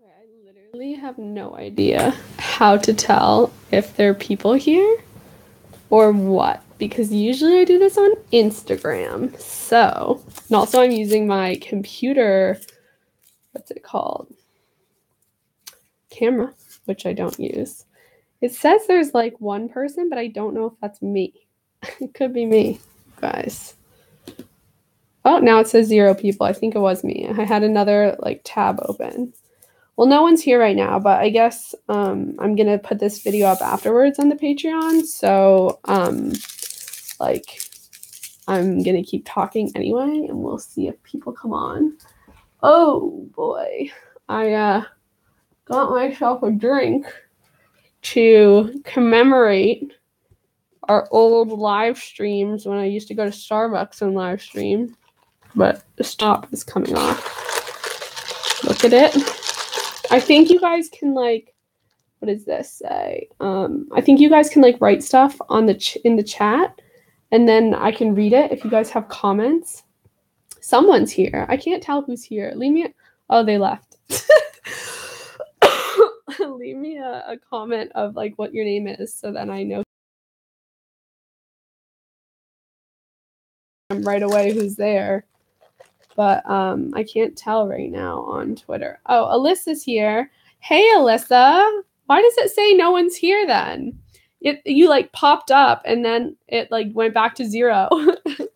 Okay, I literally have no idea how to tell if there are people here or what, because usually I do this on Instagram. So, and also I'm using my computer, what's it called? Camera, which I don't use. It says there's like one person, but I don't know if that's me. It could be me, guys. Oh, now it says 0 people. I think it was me. I had another like tab open. Well, no one's here right now, but I guess I'm gonna put this video up afterwards on the Patreon. So like I'm gonna keep talking anyway, and we'll see if people come on. Oh boy, I got myself a drink to commemorate our old live streams when I used to go to Starbucks and live stream, but the stop is coming off. Look at it. I think you guys can like, what does this say? I think you guys can like write stuff on the in the chat, and then I can read it if you guys have comments. Someone's here. I can't tell who's here. Leave me. Oh, they left. Leave me a comment of like what your name is, so then I know right away who's there. But I can't tell right now on Twitter. Oh, Alyssa's here. Hey, Alyssa. Why does it say no one's here then? You like popped up and then it like went back to 0.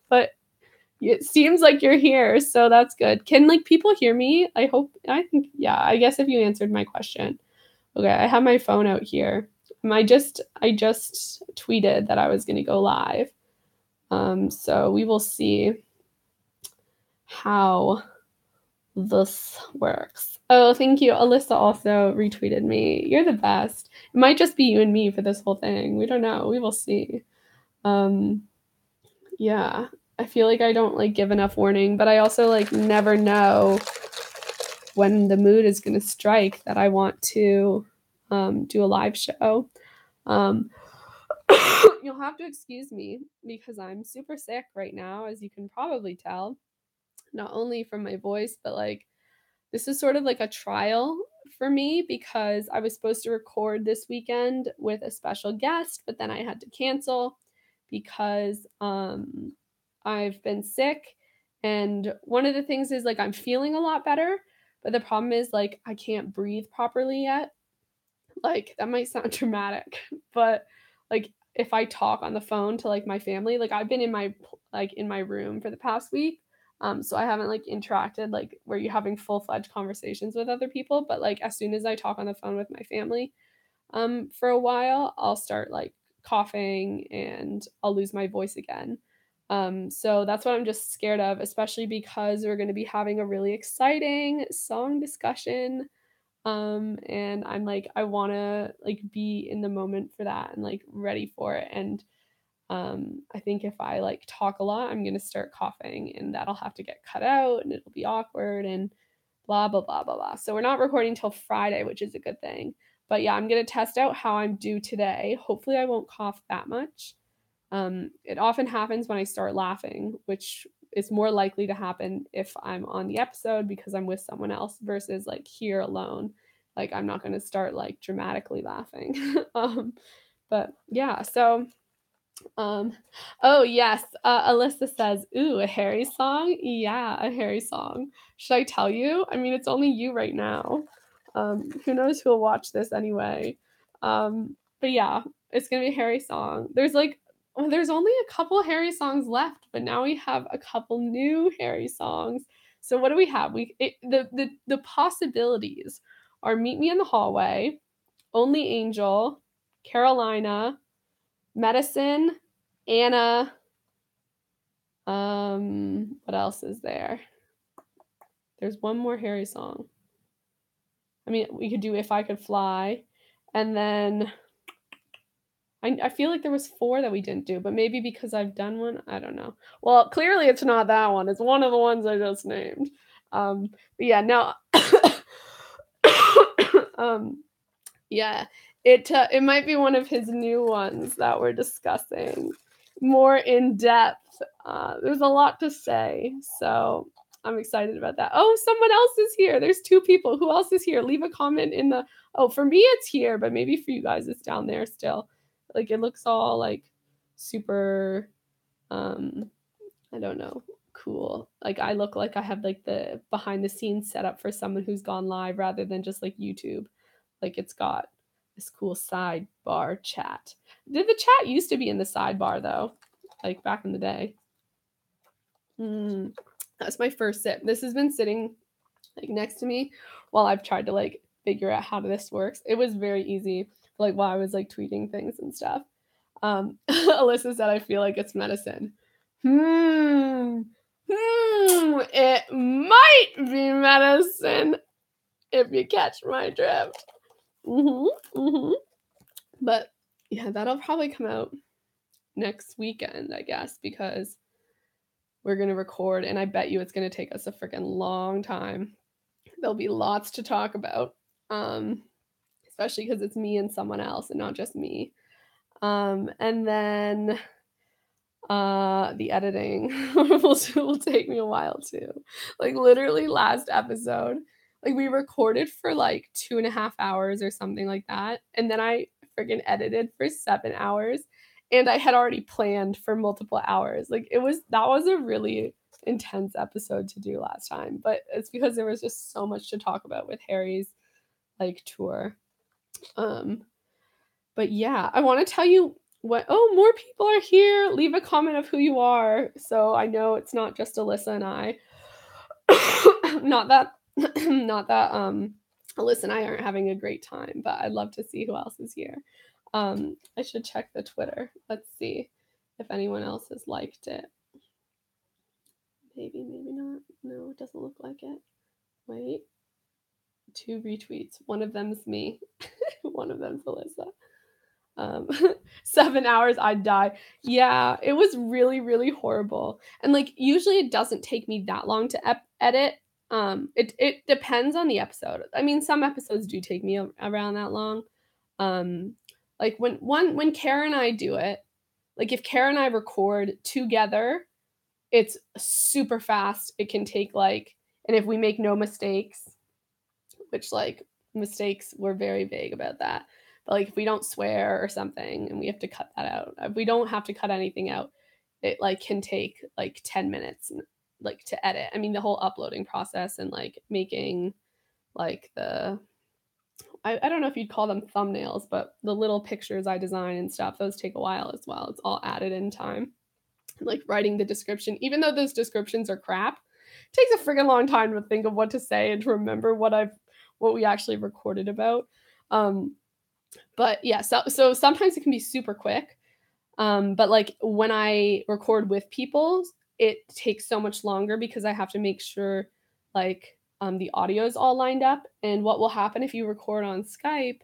But it seems like you're here, so that's good. Can like people hear me? I think yeah, I guess if you answered my question. Okay, I have my phone out here. I just tweeted that I was going to go live. So we will see how this works. Oh, thank you. Alyssa also retweeted me. You're the best. It might just be you and me for this whole thing. We don't know. We will see. Yeah. I feel like I don't like give enough warning, but I also like never know when the mood is going to strike that I want to do a live show. You'll have to excuse me because I'm super sick right now, as you can probably tell, not only from my voice, but like this is sort of like a trial for me because I was supposed to record this weekend with a special guest, but then I had to cancel because I've been sick. And one of the things is like I'm feeling a lot better, but the problem is like I can't breathe properly yet. Like that might sound dramatic, but like if I talk on the phone to like my family, like I've been in my room for the past week. So I haven't like interacted like where you're having full-fledged conversations with other people, but like as soon as I talk on the phone with my family for a while, I'll start like coughing and I'll lose my voice again. So that's what I'm just scared of, especially because we're going to be having a really exciting song discussion. And I'm like, I want to like be in the moment for that and like ready for it. And I think if I like talk a lot, I'm going to start coughing and that'll have to get cut out and it'll be awkward and blah, blah, blah, blah, blah. So we're not recording till Friday, which is a good thing. But yeah, I'm going to test out how I'm due today. Hopefully I won't cough that much. It often happens when I start laughing, which is more likely to happen if I'm on the episode because I'm with someone else versus like here alone. Like I'm not going to start like dramatically laughing. But yeah, so oh yes, Alyssa says, "Ooh, a Harry song? Yeah, a Harry song. Should I tell you? I mean, it's only you right now. Who knows who'll watch this anyway? But yeah, it's gonna be a Harry song. There's only a couple Harry songs left, but now we have a couple new Harry songs. So what do we have? The possibilities are "Meet Me in the Hallway," "Only Angel," "Carolina," "Medicine," Anna. What else is there? There's one more Harry song. I mean, we could do "If I Could Fly," and then I feel like there was 4 that we didn't do, but maybe because I've done one, I don't know. Well, clearly it's not that one. It's one of the ones I just named. But yeah, no. Yeah, it might be one of his new ones that we're discussing more in depth. There's a lot to say, so I'm excited about that. Oh, someone else is here. There's 2 people. Who else is here? Leave a comment in the Oh, for me it's here, but maybe for you guys it's down there still. Like it looks all like super I don't know, cool. Like I look like I have like the behind the scenes setup for someone who's gone live rather than just like YouTube. Like it's got this cool sidebar chat. Did the chat used to be in the sidebar though? Like back in the day. That's my first sip. This has been sitting like next to me while I've tried to like figure out how this works. It was very easy, like while I was like tweeting things and stuff. Alyssa said I feel like it's medicine. It might be medicine if you catch my drift. But yeah, that'll probably come out next weekend, I guess, because we're gonna record, and I bet you it's gonna take us a freaking long time. There'll be lots to talk about, especially because it's me and someone else, and not just me. And then the editing will take me a while too. Like literally last episode, like we recorded for like 2.5 hours or something like that, and then I freaking edited for 7 hours, and I had already planned for multiple hours. Like that was a really intense episode to do last time, but it's because there was just so much to talk about with Harry's like tour. But yeah, I want to tell you more people are here. Leave a comment of who you are so I know it's not just Alyssa and I. not that Alyssa and I aren't having a great time, but I'd love to see who else is here. I should check the Twitter. Let's see if anyone else has liked it. Maybe not. No, it doesn't look like it. Wait. 2 retweets. One of them's me. One of them's Alyssa. 7 hours, I'd die. Yeah, it was really, really horrible. And like usually it doesn't take me that long to edit. It depends on the episode. I mean, some episodes do take me around that long. Like when Kara and I do it, like if Kara and I record together, it's super fast. It can take like, and if we make no mistakes, which like mistakes, we're very vague about that. But like if we don't swear or something and we have to cut that out, if we don't have to cut anything out, it like can take like 10 minutes like to edit. I mean, the whole uploading process and like making like I don't know if you'd call them thumbnails, but the little pictures I design and stuff, those take a while as well. It's all added in time. Like writing the description, even though those descriptions are crap, it takes a freaking long time to think of what to say and to remember what we actually recorded about. But yeah, so sometimes it can be super quick. But like when I record with people, it takes so much longer because I have to make sure like the audio is all lined up. And what will happen if you record on Skype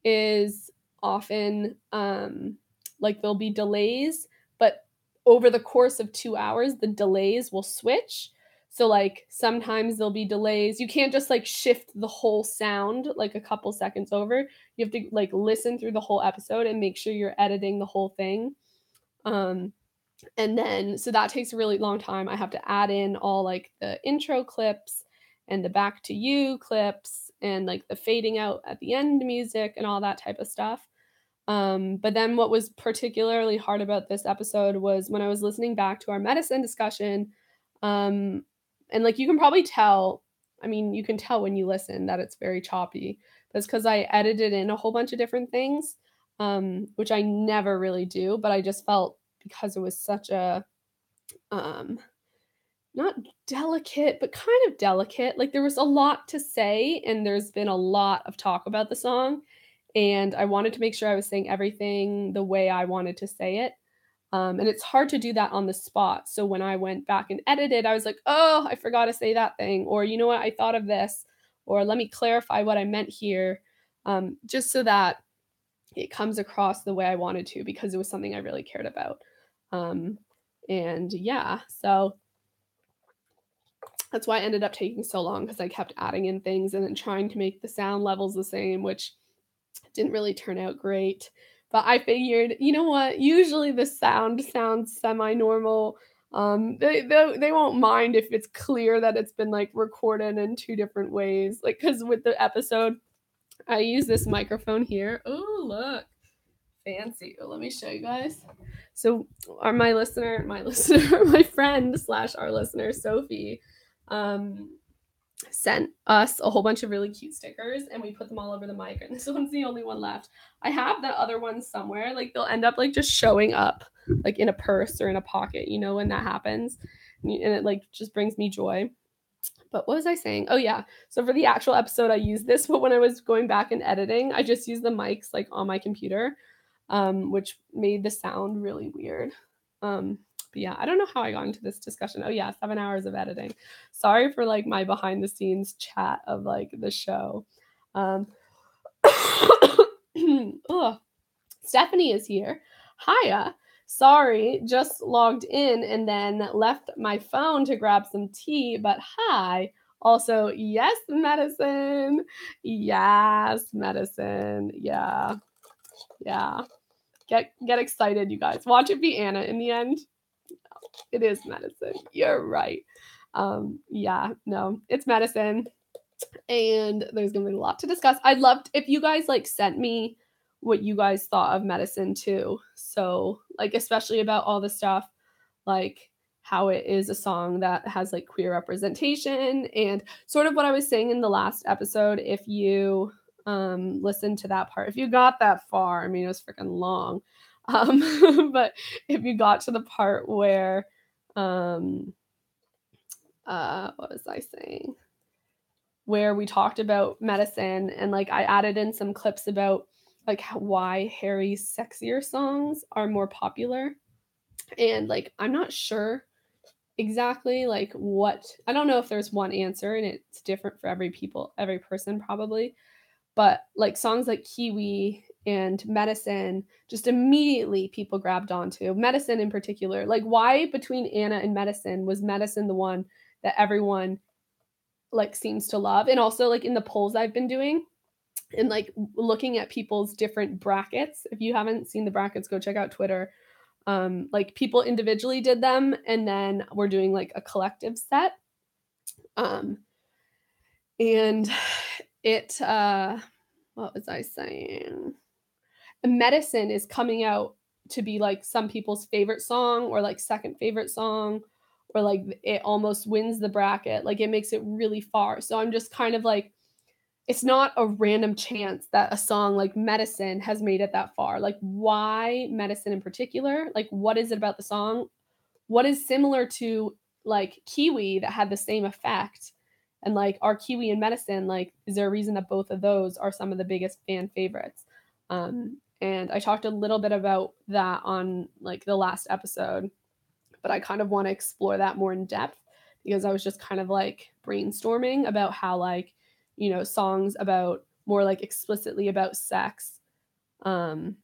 is often like there'll be delays, but over the course of 2 hours, the delays will switch. So like sometimes there'll be delays. You can't just like shift the whole sound like a couple seconds over. You have to like listen through the whole episode and make sure you're editing the whole thing. And then so that takes a really long time. I have to add in all like the intro clips and the back to you clips and like the fading out at the end music and all that type of stuff. But then what was particularly hard about this episode was when I was listening back to our medicine discussion, and like you can probably tell, I mean, you can tell when you listen that it's very choppy. That's because I edited in a whole bunch of different things, which I never really do, but I just felt because it was such a not delicate, but kind of delicate. Like there was a lot to say, and there's been a lot of talk about the song. And I wanted to make sure I was saying everything the way I wanted to say it. And it's hard to do that on the spot. So when I went back and edited, I was like, oh, I forgot to say that thing. Or, you know what, I thought of this. Or let me clarify what I meant here. Just so that it comes across the way I wanted to, because it was something I really cared about. And yeah, so that's why I ended up taking so long, because I kept adding in things and then trying to make the sound levels the same, which didn't really turn out great. But I figured, you know what, usually the sound sounds semi-normal. They won't mind if it's clear that it's been like recorded in 2 different ways. Like, because with the episode, I use this microphone here. Oh, look, fancy. Oh, let me show you guys. So, my friend slash our listener, Sophie, sent us a whole bunch of really cute stickers, and we put them all over the mic, and this one's the only one left. I have the other ones somewhere. Like, they'll end up like just showing up like in a purse or in a pocket, you know, when that happens, and it like just brings me joy. But what was I saying? Oh yeah, so for the actual episode I used this, but when I was going back and editing, I just used the mics like on my computer, which made the sound really weird. But yeah, I don't know how I got into this discussion. Oh yeah, 7 hours of editing. Sorry for like my behind the scenes chat of like the show. Ugh. Stephanie is here. Hiya. Sorry, just logged in and then left my phone to grab some tea, but hi. Also, yes, medicine. Yes, medicine. Yeah. Yeah. Get excited, you guys. Watch it be Anna in the end. It is medicine. You're right. Yeah, no, it's medicine. And there's gonna be a lot to discuss. I'd love if you guys like sent me what you guys thought of medicine too. So like especially about all the stuff, like how it is a song that has like queer representation and sort of what I was saying in the last episode. If you listen to that part, if you got that far, I mean it was freaking long. But if you got to the part where what was I saying? Where we talked about medicine and like I added in some clips about like why Harry's sexier songs are more popular. And like I'm not sure exactly like what, I don't know if there's one answer and it's different for every person probably. But like songs like Kiwi and Medicine, just immediately people grabbed onto. Medicine in particular. Like why between Anna and Medicine was Medicine the one that everyone like seems to love? And also like in the polls I've been doing and like looking at people's different brackets. If you haven't seen the brackets, go check out Twitter. Like people individually did them and then we're doing like a collective set. And it what was I saying? Medicine is coming out to be like some people's favorite song or like second favorite song, or like it almost wins the bracket. Like it makes it really far. So I'm just kind of like, it's not a random chance that a song like Medicine has made it that far. Like why Medicine in particular? Like what is it about the song? What is similar to like Kiwi that had the same effect? And like are Kiwi and Medicine, like is there a reason that both of those are some of the biggest fan favorites? And I talked a little bit about that on like the last episode, but I kind of want to explore that more in depth because I was just kind of like brainstorming about how like, you know, songs about more like explicitly about sex. I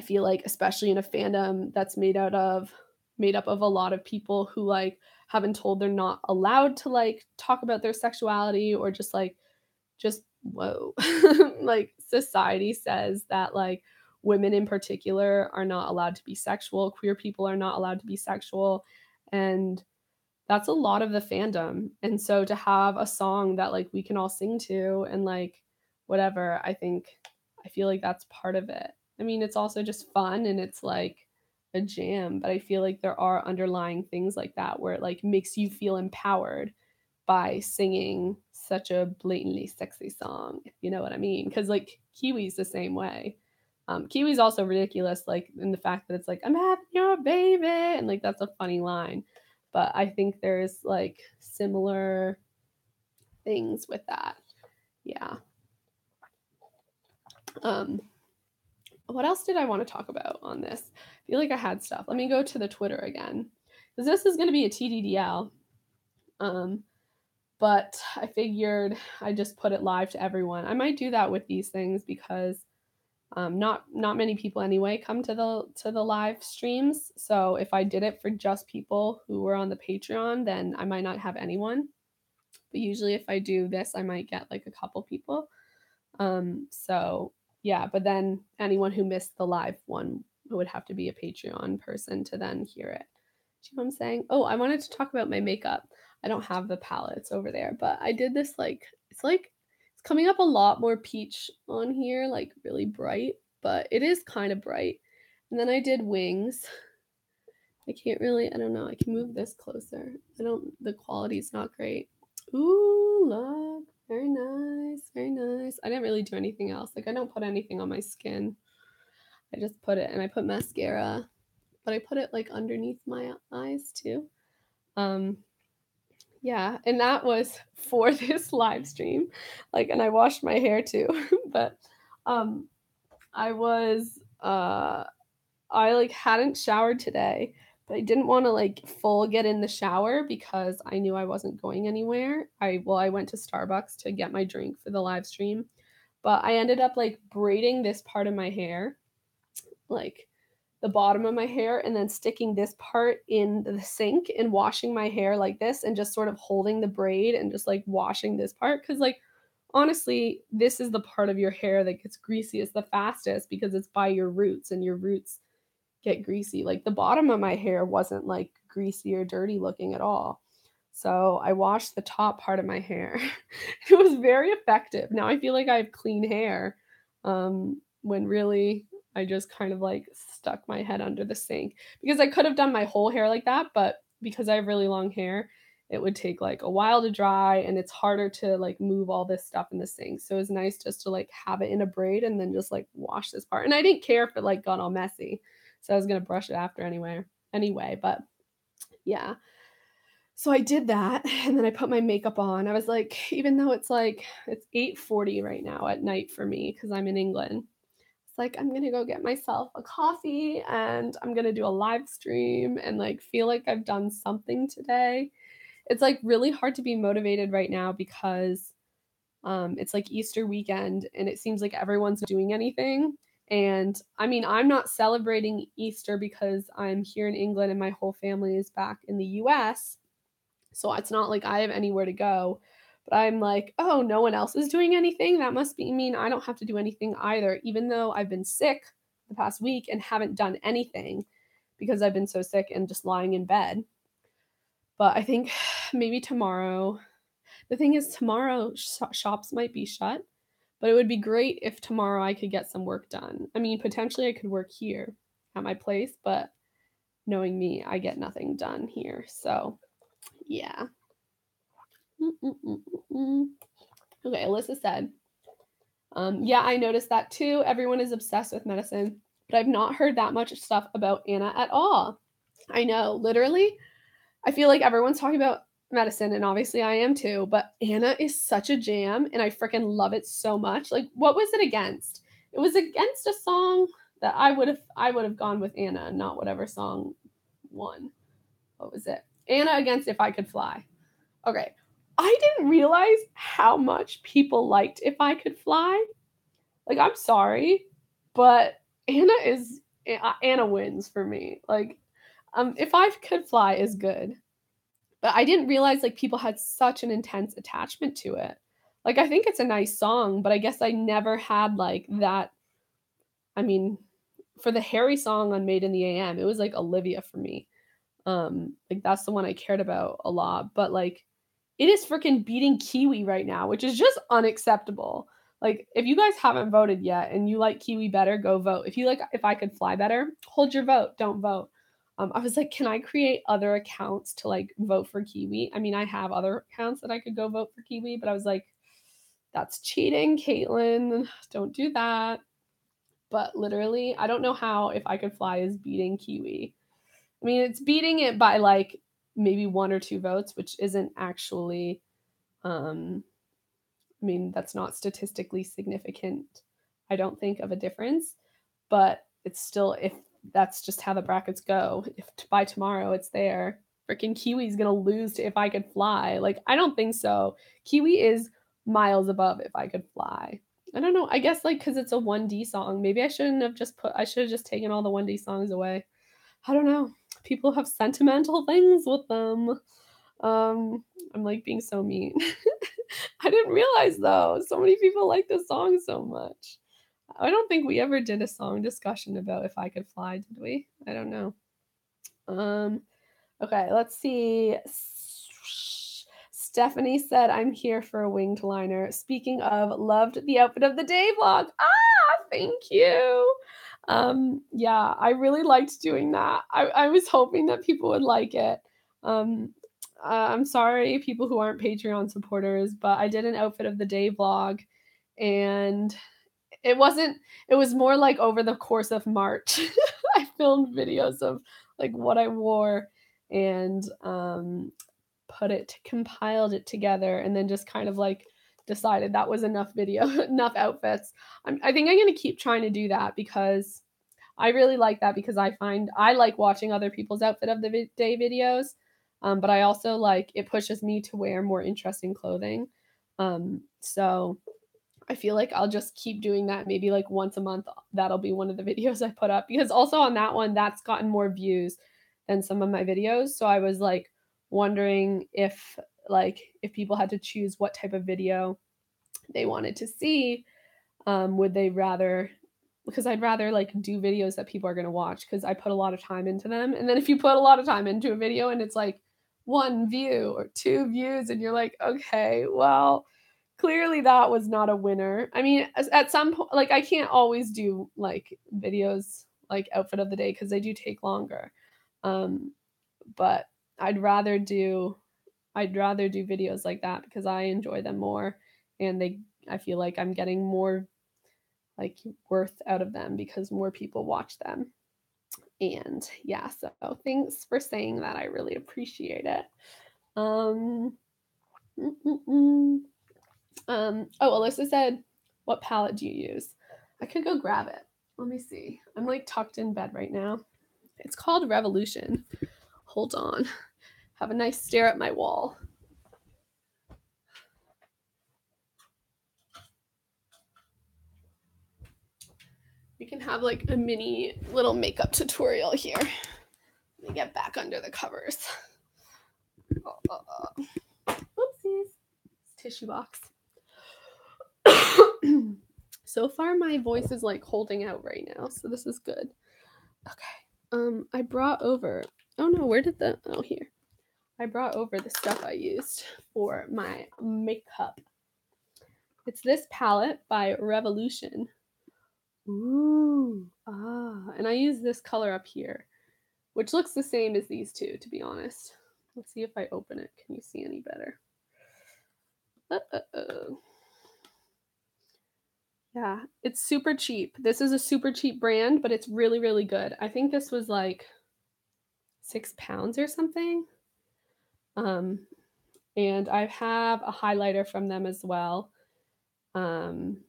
feel like especially in a fandom that's made up of a lot of people who like haven't told they're not allowed to like talk about their sexuality or just whoa. Like society says that like women in particular are not allowed to be sexual, queer people are not allowed to be sexual, and that's a lot of the fandom. And so to have a song that like we can all sing to and like whatever, I feel like that's part of it. I mean, it's also just fun and it's like a jam, but I feel like there are underlying things like that where it like makes you feel empowered by singing such a blatantly sexy song, if you know what I mean. Because like Kiwi's the same way. Kiwi's also ridiculous, like in the fact that it's like I'm having your baby, and like that's a funny line. But I think there's like similar things with that. Yeah. What else did I want to talk about on this? I feel like I had stuff. Let me go to the Twitter again because this is going to be a Tddl. But I figured I just put it live to everyone. I might do that with these things because not many people anyway come to the live streams. So if I did it for just people who were on the Patreon, then I might not have anyone. But usually if I do this, I might get like a couple people. So yeah, but then anyone who missed the live one would have to be a Patreon person to then hear it. you know what I'm saying? Oh, I wanted to talk about my makeup. I don't have the palettes over there, but I did this it's coming up a lot more peach on here, like really bright, but it is kind of bright. And then I did wings. I don't know. I can move this closer. The quality's not great. Ooh, look. Very nice. Very nice. I didn't really do anything else. Like, I don't put anything on my skin. I just put it, and I put mascara, but I put it like underneath my eyes too. Um, yeah, and that was for this live stream. Like, and I washed my hair too, but um, I was I like hadn't showered today, but I didn't want to like full get in the shower because I knew I wasn't going anywhere. I went to Starbucks to get my drink for the live stream, but I ended up like braiding this part of my hair, like the bottom of my hair, and then sticking this part in the sink and washing my hair like this and just sort of holding the braid and just like washing this part cuz like honestly, this is the part of your hair that gets greasiest the fastest because it's by your roots and your roots get greasy. Like the bottom of my hair wasn't like greasy or dirty looking at all. So I washed the top part of my hair. It was very effective. Now I feel like I have clean hair. When really I just kind of like stuck my head under the sink because I could have done my whole hair like that, but because I have really long hair, it would take like a while to dry and it's harder to like move all this stuff in the sink. So it's nice just to like have it in a braid and then just like wash this part. And I didn't care if it like got all messy. So I was gonna brush it after anyway, but yeah. So I did that and then I put my makeup on. I was like, even though it's 8:40 right now at night for me because I'm in England. It's like I'm gonna go get myself a coffee and I'm gonna do a live stream and like feel like I've done something today. It's like really hard to be motivated right now because it's like Easter weekend and it seems like everyone's doing anything. And I mean, I'm not celebrating Easter because I'm here in England and my whole family is back in the US. So it's not like I have anywhere to go. But I'm like, oh, no one else is doing anything. That must mean I don't have to do anything either, even though I've been sick the past week and haven't done anything because I've been so sick and just lying in bed. But I think maybe tomorrow. The thing is, tomorrow shops might be shut, but it would be great if tomorrow I could get some work done. I mean, potentially I could work here at my place, but knowing me, I get nothing done here. So, yeah. Mm-mm-mm-mm. Okay, Alyssa said, yeah, I noticed that too. Everyone is obsessed with medicine, but I've not heard that much stuff about Anna at all. I know, literally, I feel like everyone's talking about medicine, and obviously I am too, but Anna is such a jam, and I freaking love it so much. Like, what was it against? It was against a song that I would have gone with Anna, not whatever song won. What was it? Anna against If I Could Fly. Okay. I didn't realize how much people liked If I Could Fly. Like, I'm sorry, but Anna wins for me. Like, If I Could Fly is good, but I didn't realize like people had such an intense attachment to it. Like, I think it's a nice song, but I guess I never had like that. I mean, for the Harry song on Made in the AM, it was like Olivia for me. Like that's the one I cared about a lot, but like it is freaking beating Kiwi right now, which is just unacceptable. Like if you guys haven't voted yet and you like Kiwi better, go vote. If you like If I Could Fly better, hold your vote, don't vote. I was like, can I create other accounts to like vote for Kiwi? I mean, I have other accounts that I could go vote for Kiwi, but I was like, that's cheating, Caitlin. Don't do that. But literally, I don't know how If I Could Fly is beating Kiwi. I mean, it's beating it by like maybe one or two votes, which isn't actually, I mean, that's not statistically significant, I don't think, of a difference. But it's still, if that's just how the brackets go, if by tomorrow it's there, freaking Kiwi's gonna lose to If I Could Fly. Like, I don't think so. Kiwi is miles above If I Could Fly. I don't know. I guess like because it's a 1D song, maybe I should have just taken all the 1D songs away. I don't know. People have sentimental things with them. I'm like being so mean. I didn't realize though, so many people like this song so much. I don't think we ever did a song discussion about If I Could Fly, did we? I don't know. Um, Okay, let's see. Stephanie said, "I'm here for a winged liner." Speaking of, loved the outfit of the day vlog. Ah, thank you. Yeah, I really liked doing that. I was hoping that people would like it. Um, I'm sorry, people who aren't Patreon supporters, but I did an outfit of the day vlog, and it wasn't. It was more like over the course of March. I filmed videos of like what I wore and compiled it together, and then just kind of like decided that was enough video, enough outfits. I think I'm gonna keep trying to do that because I really like that because I find I like watching other people's outfit of the day videos, but I also like it pushes me to wear more interesting clothing. So I feel like I'll just keep doing that. Maybe like once a month, that'll be one of the videos I put up because also on that one, that's gotten more views than some of my videos. So I was like wondering if people had to choose what type of video they wanted to see, would they rather, because I'd rather like do videos that people are going to watch because I put a lot of time into them. And then if you put a lot of time into a video and it's like 1 view or 2 views and you're like, okay, well, clearly that was not a winner. I mean, at some point, like I can't always do like videos like outfit of the day because they do take longer. Um, but I'd rather do I'd rather do videos like that because I enjoy them more, and I feel like I'm getting more like worth out of them because more people watch them. And yeah, so thanks for saying that. I really appreciate it. Um, mm, mm, mm. Oh, Alyssa said, "What palette do you use?" I could go grab it. Let me see. I'm like tucked in bed right now. It's called Revolution. Hold on. Have a nice stare at my wall. We can have like a mini little makeup tutorial here. Let me get back under the covers. Oopsies. Tissue box. So far my voice is like holding out right now, so this is good. Okay. I brought over, oh no, where did the, oh here. I brought over the stuff I used for my makeup. It's this palette by Revolution. Ooh, and I use this color up here, which looks the same as these two, to be honest. Let's see if I open it. Can you see any better? Yeah, it's super cheap. This is a super cheap brand, but it's really, really good. I think this was like £6 or something. And I have a highlighter from them as well. And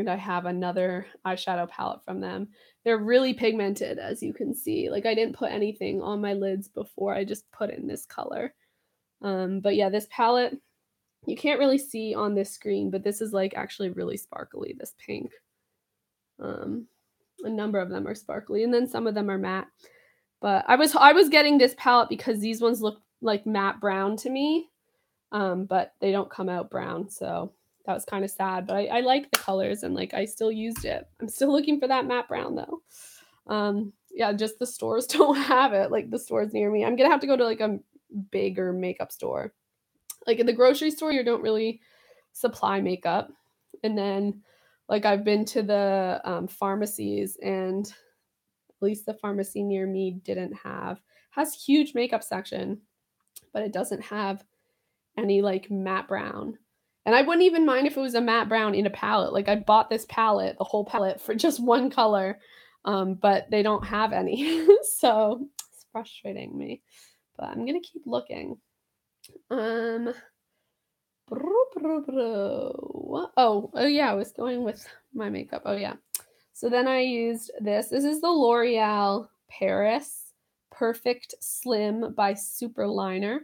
I have another eyeshadow palette from them. They're really pigmented, as you can see. Like I didn't put anything on my lids before. I just put in this color. But yeah, this palette, you can't really see on this screen, but this is like actually really sparkly, this pink. A number of them are sparkly, and then some of them are matte. But I was getting this palette because these ones look like matte brown to me, but they don't come out brown, so that was kind of sad. But I like the colors, and like I still used it. I'm still looking for that matte brown though. Yeah, just the stores don't have it. Like the stores near me, I'm gonna have to go to like a bigger makeup store. Like in the grocery store, you don't really supply makeup, and then like I've been to the pharmacies, and at least the pharmacy near me didn't have has huge makeup section, but it doesn't have any like matte brown. And I wouldn't even mind if it was a matte brown in a palette. Like I bought this palette, the whole palette for just one color, but they don't have any. So it's frustrating me. But I'm gonna keep looking. Um, oh yeah, I was going with my makeup. Oh yeah. So then I used this. This is the L'Oreal Paris Perfect Slim by Superliner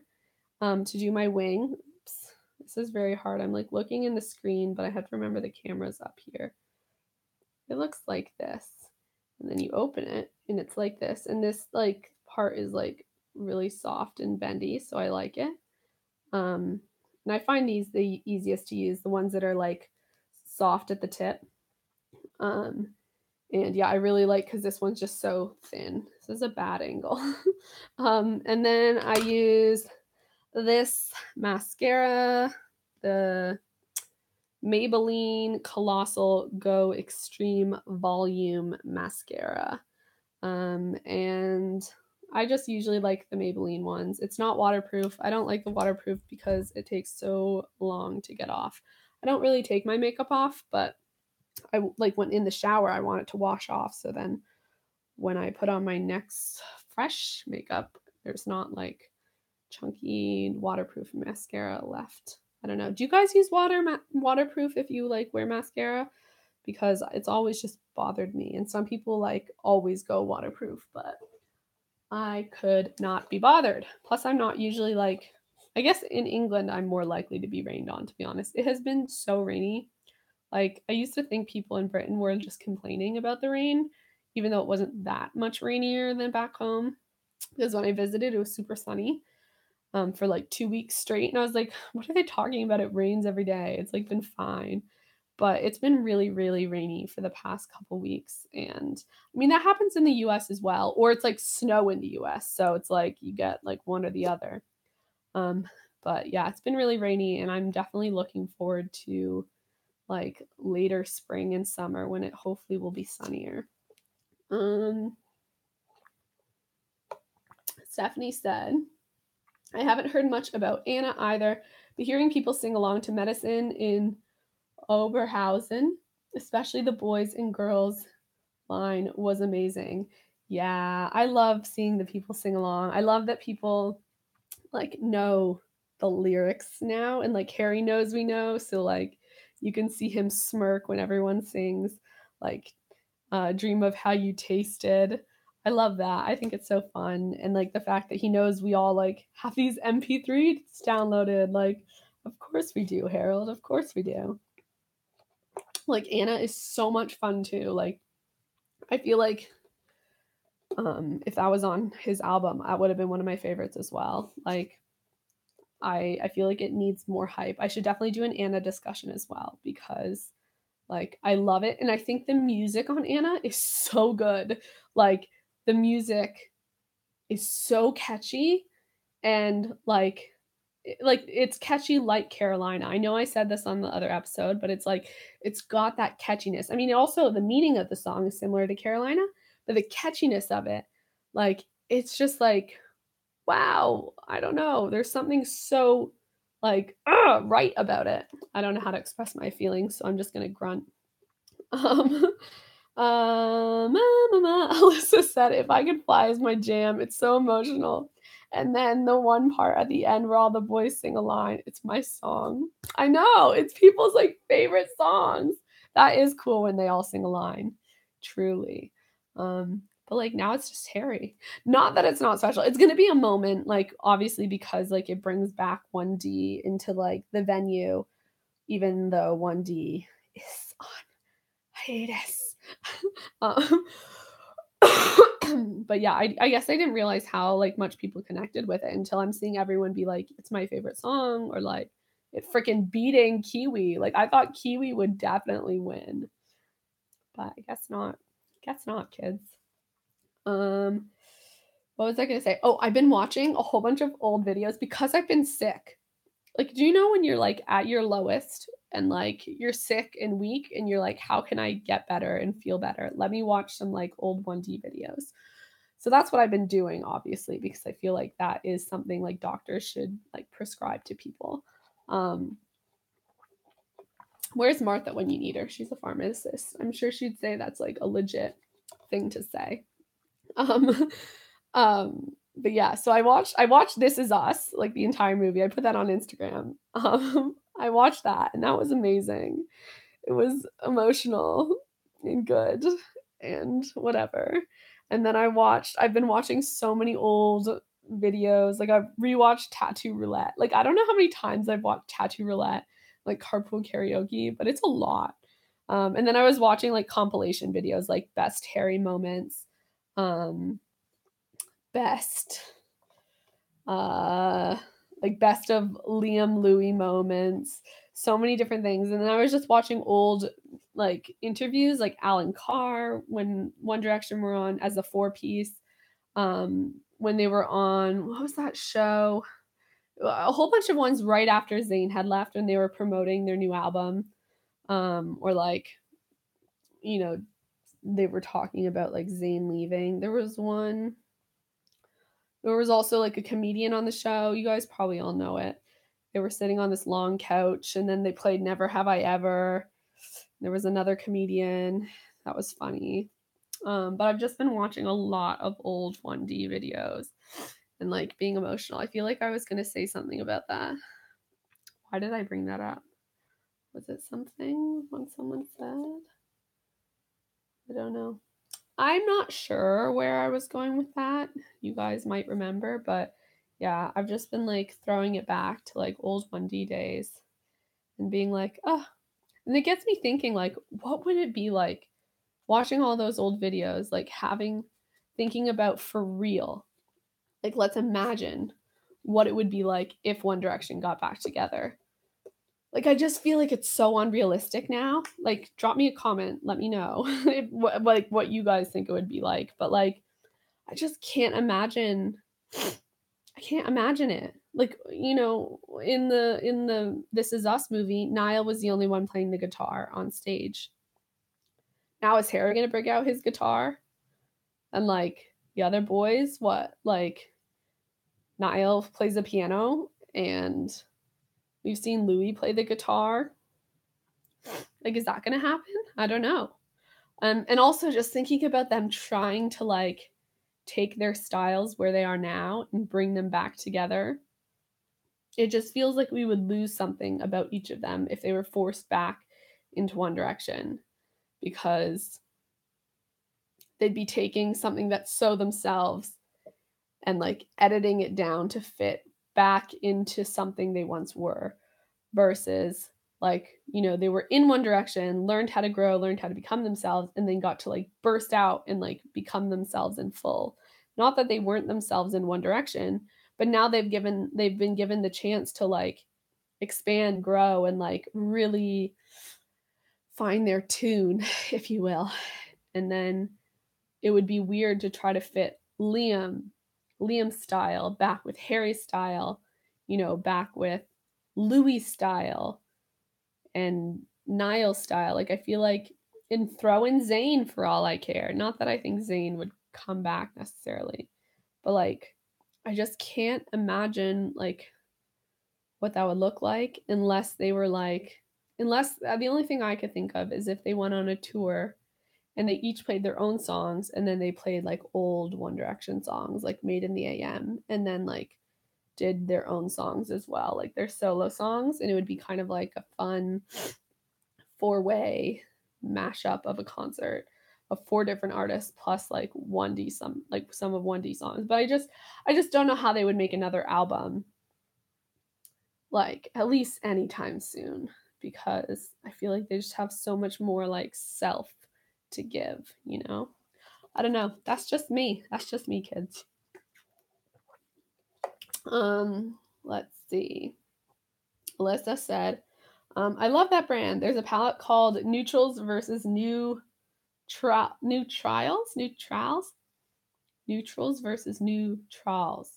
to do my wing. Oops. This is very hard. I'm like looking in the screen, but I have to remember the camera's up here. It looks like this. And then you open it and it's like this. And this like part is like really soft and bendy, so I like it. And I find these the easiest to use, the ones that are like soft at the tip. Um, And yeah, I really like because this one's just so thin. This is a bad angle. And then I use this mascara, the Maybelline Colossal Go Extreme Volume Mascara. And I just usually like the Maybelline ones. It's not waterproof. I don't like the waterproof because it takes so long to get off. I don't really take my makeup off, but I like when in the shower, I want it to wash off. So then when I put on my next fresh makeup, there's not like chunky waterproof mascara left. I don't know. Do you guys use waterproof if you like wear mascara? Because it's always just bothered me. And some people like always go waterproof, but I could not be bothered. Plus, I'm not usually like, I guess in England, I'm more likely to be rained on, to be honest. It has been so rainy. Like, I used to think people in Britain were just complaining about the rain, even though it wasn't that much rainier than back home. Because when I visited, it was super sunny for like 2 weeks straight. And I was like, what are they talking about? It rains every day. It's like been fine. But it's been really, really rainy for the past couple weeks. And I mean, that happens in the US as well, or it's like snow in the US. So it's like you get like one or the other. Um, but yeah, it's been really rainy, and I'm definitely looking forward to like later spring and summer when it hopefully will be sunnier. Stephanie said, I haven't heard much about Anna either, but hearing people sing along to Medicine in Oberhausen, especially the boys and girls line, was amazing. Yeah, I love seeing the people sing along. I love that people like know the lyrics now, and like Harry knows we know, so like you can see him smirk when everyone sings like Dream of How You Tasted. I love that. I think it's so fun. And like the fact that he knows we all like have these MP3s downloaded. Like, of course we do, Harold. Of course we do. Like Anna is so much fun too. Like I feel like if that was on his album, that would have been one of my favorites as well. Like I feel like it needs more hype. I should definitely do an Anna discussion as well because like I love it, and I think the music on Anna is so good. Like the music is so catchy, and like it's catchy like Carolina. I know I said this on the other episode, but it's like it's got that catchiness. I mean, also the meaning of the song is similar to Carolina, but the catchiness of it, like it's just like wow, I don't know. There's something so like right about it. I don't know how to express my feelings, so I'm just gonna grunt. Um, Alyssa said, if I could fly is my jam. It's so emotional. And then the one part at the end where all the boys sing a line, it's my song. I know, it's people's like favorite songs. That is cool when they all sing a line. Truly. But like now it's just Harry. Not that it's not special. It's gonna be a moment, like obviously because like it brings back 1D into like the venue, even though 1D is on hiatus. um, but yeah, I guess I didn't realize how like much people connected with it until I'm seeing everyone be like, it's my favorite song, or like it freaking beating Kiwi. Like I thought Kiwi would definitely win, but I guess not. Guess not, kids. What was I gonna say? Oh, I've been watching a whole bunch of old videos because I've been sick. Like, do you know when you're like at your lowest and like you're sick and weak and you're like, how can I get better and feel better? Let me watch some like old 1D videos. So that's what I've been doing, obviously, because I feel like that is something like doctors should like prescribe to people. Where's Martha when you need her? She's a pharmacist. I'm sure she'd say that's like a legit thing to say. Um, but yeah, so I watched This Is Us, like the entire movie. I put that on Instagram. I watched that and that was amazing. It was emotional and good and whatever. And then I've been watching so many old videos. Like I've rewatched Tattoo Roulette. Like I don't know how many times I've watched Tattoo Roulette, like carpool karaoke, but it's a lot. And then I was watching like compilation videos like best Harry moments, um, best like best of Liam Louis moments, so many different things. And then I was just watching old like interviews, like Alan Carr when One Direction were on as a four piece. When they were on, what was that show? A whole bunch of ones right after Zayn had left when they were promoting their new album. Or like, you know, they were talking about like Zayn leaving. There was one. There was also like a comedian on the show. You guys probably all know it. They were sitting on this long couch and then they played Never Have I Ever. There was another comedian. That was funny. But I've just been watching a lot of old 1D videos and like being emotional. I feel like I was going to say something about that. Why did I bring that up? Was it something when someone said? I don't know. I'm not sure where I was going with that. You guys might remember, but yeah, I've just been like throwing it back to like old 1D days and being like, oh, and it gets me thinking like, what would it be like watching all those old videos, like thinking about for real, like let's imagine what it would be like if One Direction got back together. Like I just feel like it's so unrealistic now. Like drop me a comment, let me know like what you guys think it would be like. But like I just can't imagine. I can't imagine it. Like, you know, in the This Is Us movie, Niall was the only one playing the guitar on stage. Now is Harry gonna break out his guitar? And like the other boys, what? Like Niall plays the piano and we've seen Louis play the guitar. Like, is that gonna happen? I don't know. And also just thinking about them trying to like take their styles where they are now and bring them back together. It just feels like we would lose something about each of them if they were forced back into One Direction because they'd be taking something that's so themselves and like editing it down to fit back into something they once were versus like, you know, they were in One Direction, learned how to grow, learned how to become themselves, and then got to like burst out and like become themselves in full. Not that they weren't themselves in One Direction, but now they've been given the chance to like expand, grow, and like really find their tune, if you will. And then it would be weird to try to fit Liam's style back with Harry's style, you know, back with Louis' style and Niall's style. Like I feel like and throw in Zayn for all I care. Not that I think Zayn would come back necessarily, but like I just can't imagine like what that would look like unless they were like unless the only thing I could think of is if they went on a tour and they each played their own songs and then they played like old One Direction songs like Made in the AM and then like did their own songs as well, like their solo songs, and it would be kind of like a fun four-way mashup of a concert of four different artists plus like 1D some of 1D songs. But I just don't know how they would make another album like at least anytime soon because I feel like they just have so much more like self to give, you know? I don't know. That's just me. That's just me, kids. Let's see. Alyssa said, I love that brand. There's a palette called Neutrals versus Neutrals versus Neutrals.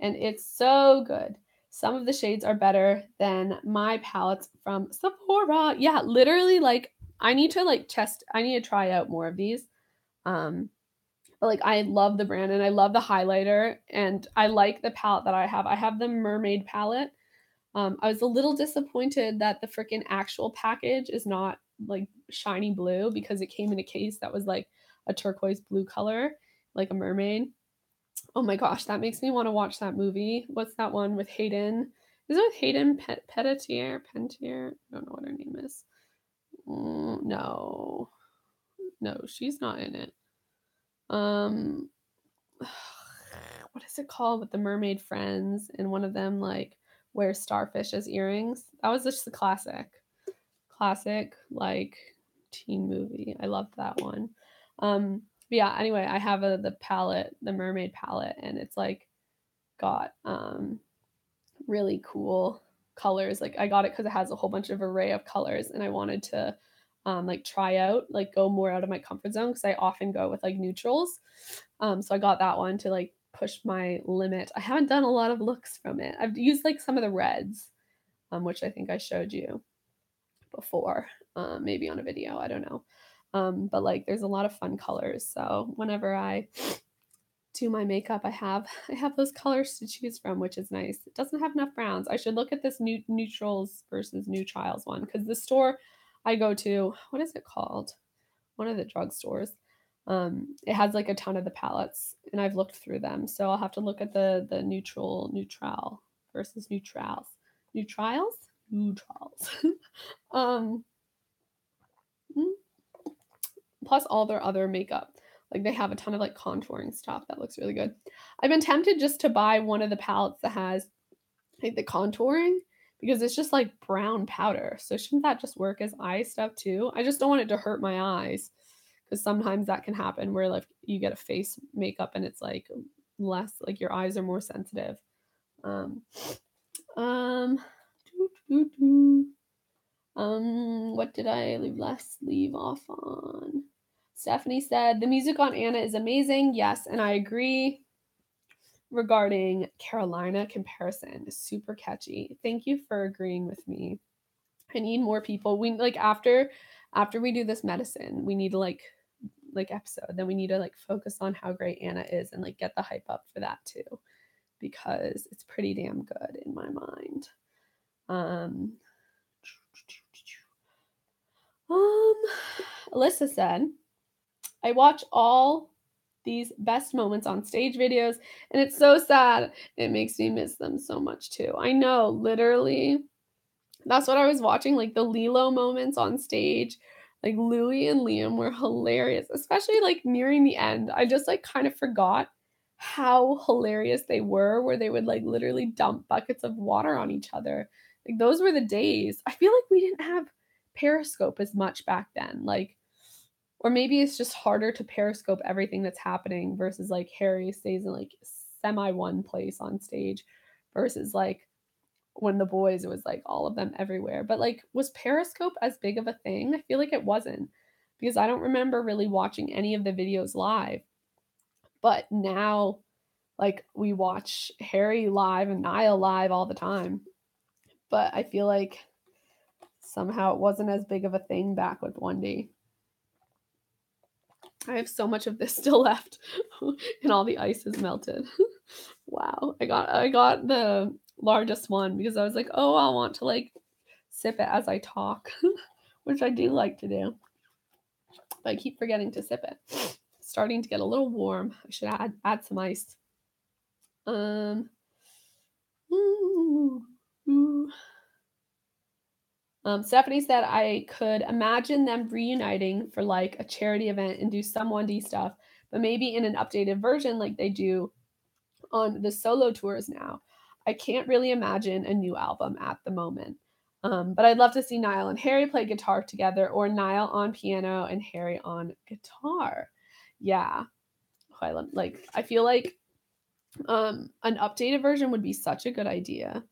And it's so good. Some of the shades are better than my palettes from Sephora. Yeah, literally like I need to try out more of these. But like I love the brand and I love the highlighter and I like the palette that I have. I have the mermaid palette. I was a little disappointed that the freaking actual package is not like shiny blue because it came in a case that was like a turquoise blue color, like a mermaid. Oh my gosh, that makes me want to watch that movie. What's that one with Hayden? Is it with Hayden Pettier? Pentier? I don't know what her name is. No, she's not in it. What is it called with the mermaid friends and one of them like wears starfish as earrings? That was just the classic like teen movie. I loved that one. But yeah, anyway, I have the palette, the mermaid palette, and it's like got really cool colors. Like I got it because it has a whole bunch of array of colors, and I wanted to like try out, like go more out of my comfort zone because I often go with like neutrals. So I got that one to like push my limit. I haven't done a lot of looks from it. I've used like some of the reds, which I think I showed you before, maybe on a video, I don't know. But like there's a lot of fun colors. So whenever I do my makeup, I have those colors to choose from, which is nice. It doesn't have enough browns. I should look at this neutrals versus new trials one, because the store I go to, what is it called? One of the drugstores. It has like a ton of the palettes, and I've looked through them. So I'll have to look at the neutral versus neutrals. Neutrals? Neutrals. um plus all their other makeup. Like they have a ton of like contouring stuff that looks really good. I've been tempted just to buy one of the palettes that has like the contouring, because it's just like brown powder. So shouldn't that just work as eye stuff too? I just don't want it to hurt my eyes, because sometimes that can happen where like you get a face makeup and it's like less, like your eyes are more sensitive. Um, um, what did I leave off on? Stephanie said, the music on Anna is amazing. Yes, and I agree regarding Carolina comparison. Super catchy. Thank you for agreeing with me. I need more people. We like after we do this medicine, we need to like episode, then we need to like focus on how great Anna is and like get the hype up for that too, because it's pretty damn good in my mind. Alyssa said, I watch all these best moments on stage videos, and it's so sad. It makes me miss them so much too. I know, literally. That's what I was watching, like the Lilo moments on stage. Like Louis and Liam were hilarious, especially like nearing the end. I just like kind of forgot how hilarious they were, where they would like literally dump buckets of water on each other. Like those were the days. I feel like we didn't have Periscope as much back then. Like, or maybe it's just harder to Periscope everything that's happening versus like Harry stays in like semi one place on stage versus like when the boys, it was like all of them everywhere. But like, was Periscope as big of a thing? I feel like it wasn't, because I don't remember really watching any of the videos live. But now, like, we watch Harry live and Niall live all the time. But I feel like somehow it wasn't as big of a thing back with 1D. I have so much of this still left, and all the ice is melted. Wow, I got the largest one because I was like, oh, I want to like sip it as I talk, which I do like to do, but I keep forgetting to sip it. It's starting to get a little warm. I should add some ice. Stephanie said, I could imagine them reuniting for like a charity event and do some 1D stuff, but maybe in an updated version like they do on the solo tours now. I can't really imagine a new album at the moment. But I'd love to see Niall and Harry play guitar together, or Niall on piano and Harry on guitar. Yeah. I feel like an updated version would be such a good idea.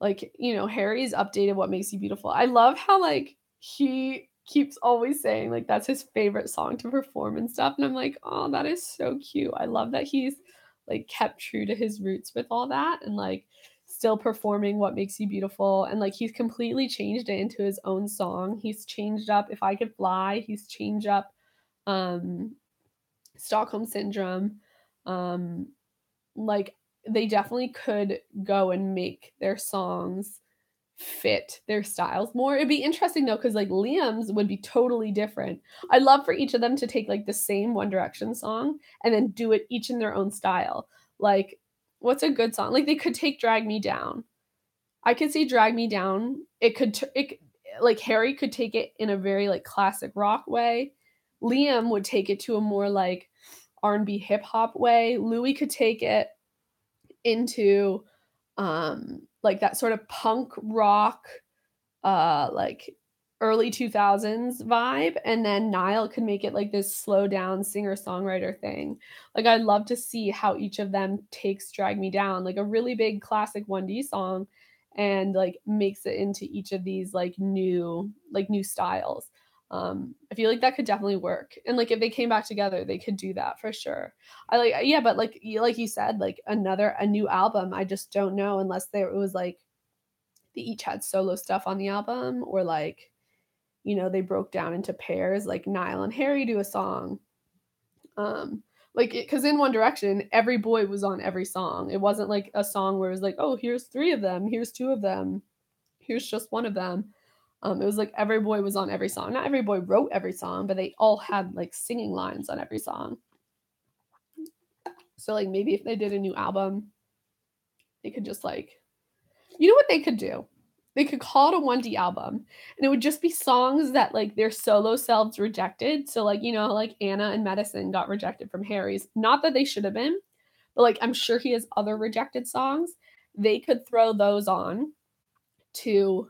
Like, you know, Harry's updated What Makes You Beautiful. I love how like he keeps always saying like that's his favorite song to perform and stuff. And I'm like, oh, that is so cute. I love that he's like kept true to his roots with all that, and like still performing What Makes You Beautiful. And like he's completely changed it into his own song. He's changed up If I Could Fly. He's changed up Stockholm Syndrome. Like they definitely could go and make their songs fit their styles more. It'd be interesting though, because like Liam's would be totally different. I'd love for each of them to take like the same One Direction song and then do it each in their own style. Like, what's a good song? Like they could take Drag Me Down. I could see Drag Me Down. Like Harry could take it in a very like classic rock way. Liam would take it to a more like R&B hip hop way. Louis could take it into like that sort of punk rock like early 2000s vibe, and then Niall could make it like this slow down singer-songwriter thing. Like I'd love to see how each of them takes Drag Me Down, like a really big classic 1D song, and like makes it into each of these new styles. I feel like that could definitely work. And like if they came back together, they could do that for sure. I like yeah, but like you said, like a new album, I just don't know unless there it was like they each had solo stuff on the album, or like, they broke down into pairs, like Niall and Harry do a song. Like because in One Direction, every boy was on every song. It wasn't like a song where it was like, oh, here's three of them, here's two of them, here's just one of them. It was like every boy was on every song. Not every boy wrote every song, but they all had like singing lines on every song. So like maybe if they did a new album, they could just like, what they could do? They could call it a 1D album, and it would just be songs that like their solo selves rejected. So like, like Anna and Medicine got rejected from Harry's. Not that they should have been, but like I'm sure he has other rejected songs. They could throw those on to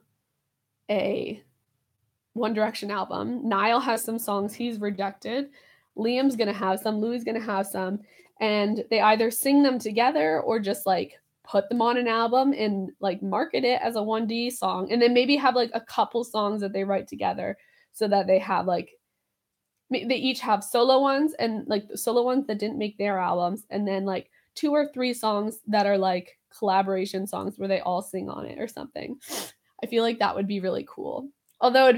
a One Direction album. Niall has some songs he's rejected. Liam's gonna have some. Louis gonna have some, and they either sing them together or just like put them on an album and like market it as a 1D song, and then maybe have like a couple songs that they write together, so that they have like they each have solo ones, and like the solo ones that didn't make their albums, and then like 2 or 3 songs that are like collaboration songs where they all sing on it or something. I feel like that would be really cool. Although it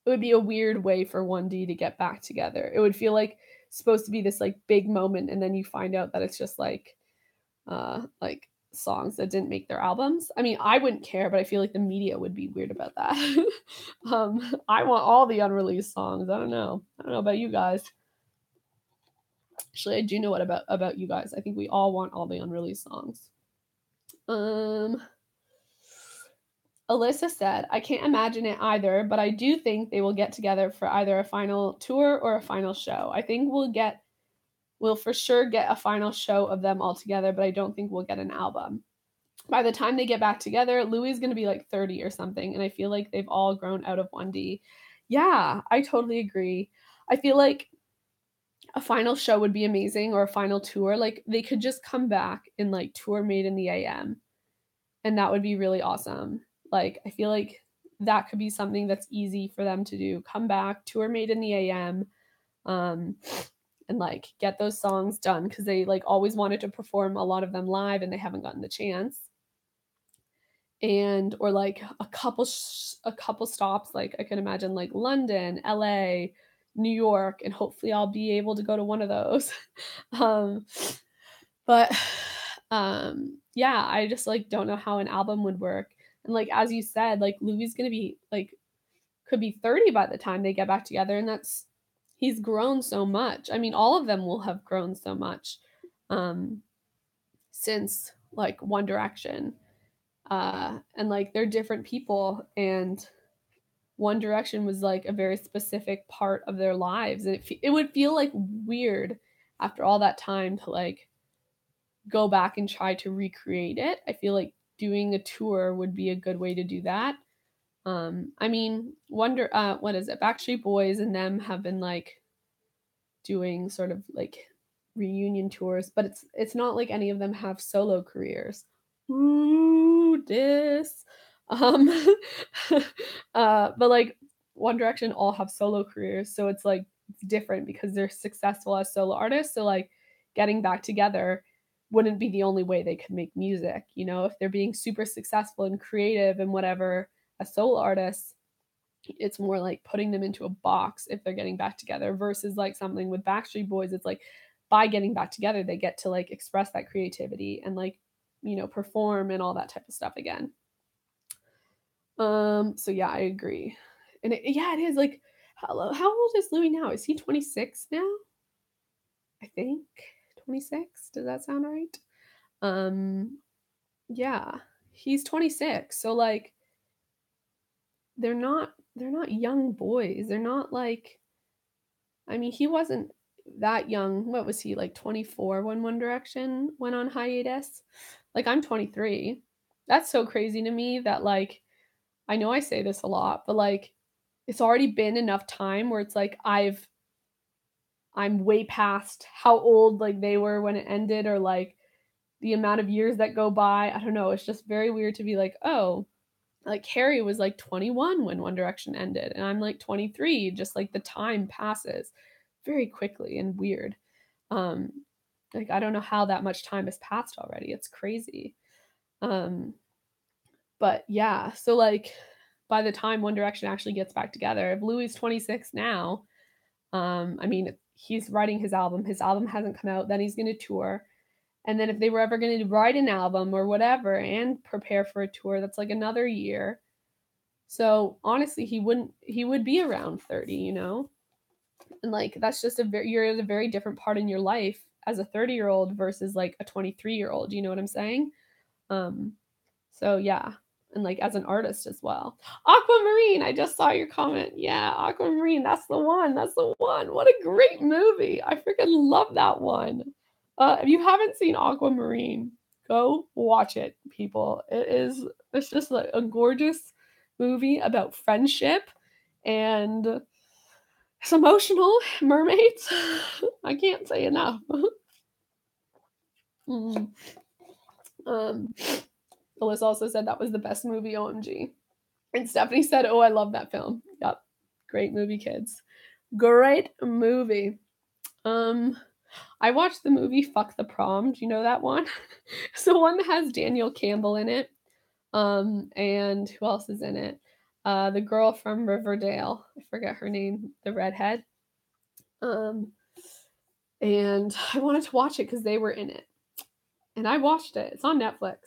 would be a weird way for 1D to get back together. It would feel like supposed to be this like big moment, and then you find out that it's just like songs that didn't make their albums. I mean, I wouldn't care, but I feel like the media would be weird about that. I want all the unreleased songs. I don't know about you guys. Actually, I do know what about you guys. I think we all want all the unreleased songs. Alyssa said, I can't imagine it either, but I do think they will get together for either a final tour or a final show. I think we'll for sure get a final show of them all together, but I don't think we'll get an album. By the time they get back together, Louis is going to be like 30 or something, and I feel like they've all grown out of 1D. Yeah, I totally agree. I feel like a final show would be amazing, or a final tour. Like they could just come back and like tour Made in the AM, and that would be really awesome. Like I feel like that could be something that's easy for them to do. Come back, tour Made in the AM, and like get those songs done, because they like always wanted to perform a lot of them live and they haven't gotten the chance. And or like a couple stops, like I can imagine like London, LA, New York, and hopefully I'll be able to go to one of those. But yeah, I just like don't know how an album would work. And like as you said, like Louis gonna be like could be 30 by the time they get back together, and he's grown so much. I mean, all of them will have grown so much since like One Direction. And like they're different people, and One Direction was like a very specific part of their lives, and it would feel like weird after all that time to like go back and try to recreate it. I feel like doing a tour would be a good way to do that. I mean, what is it? Backstreet Boys and them have been like doing sort of like reunion tours, but it's not like any of them have solo careers. Ooh, this. Um, but like One Direction all have solo careers, so it's like it's different because they're successful as solo artists. So like getting back together wouldn't be the only way they could make music. If they're being super successful and creative and whatever as solo artists, it's more like putting them into a box if they're getting back together, versus like something with Backstreet Boys. It's like by getting back together, they get to like express that creativity and like, perform and all that type of stuff again. So yeah, I agree. And it is like, how old is Louis now? Is he 26 now? I think 26. Does that sound right? Yeah, he's 26. So like, they're not young boys. They're not like, I mean, he wasn't that young. What was he, like 24 when One Direction went on hiatus? Like I'm 23. That's so crazy to me that like I know I say this a lot, but like it's already been enough time where it's like I'm way past how old like they were when it ended, or like the amount of years that go by. I don't know. It's just very weird to be like, oh, like Harry was like 21 when One Direction ended, and I'm like 23. Just like the time passes very quickly and weird. Um, like I don't know how that much time has passed already. It's crazy. Um, but yeah, so like by the time One Direction actually gets back together, if Louis 26 now, I mean, he's writing his album. His album hasn't come out. Then he's going to tour. And then if they were ever going to write an album or whatever and prepare for a tour, that's like another year. So honestly, he would be around 30, you know? And like that's just you're at a very different part in your life as a 30-year-old versus like a 23-year-old, you know what I'm saying? Um so yeah, and like as an artist as well. Aquamarine, I just saw your comment. Yeah, Aquamarine, that's the one. That's the one. What a great movie. I freaking love that one. If you haven't seen Aquamarine, go watch it, people. It's just like a gorgeous movie about friendship and it's emotional. Mermaids. I can't say enough. Mm. Um, Alyssa also said that was the best movie, OMG. And Stephanie said, oh, I love that film. Yep. Great movie, kids. Great movie. I watched the movie Fuck the Prom. Do you know that one? It's the one that has Daniel Campbell in it. And who else is in it? The girl from Riverdale. I forget her name. The redhead. And I wanted to watch it because they were in it. And I watched it. It's on Netflix.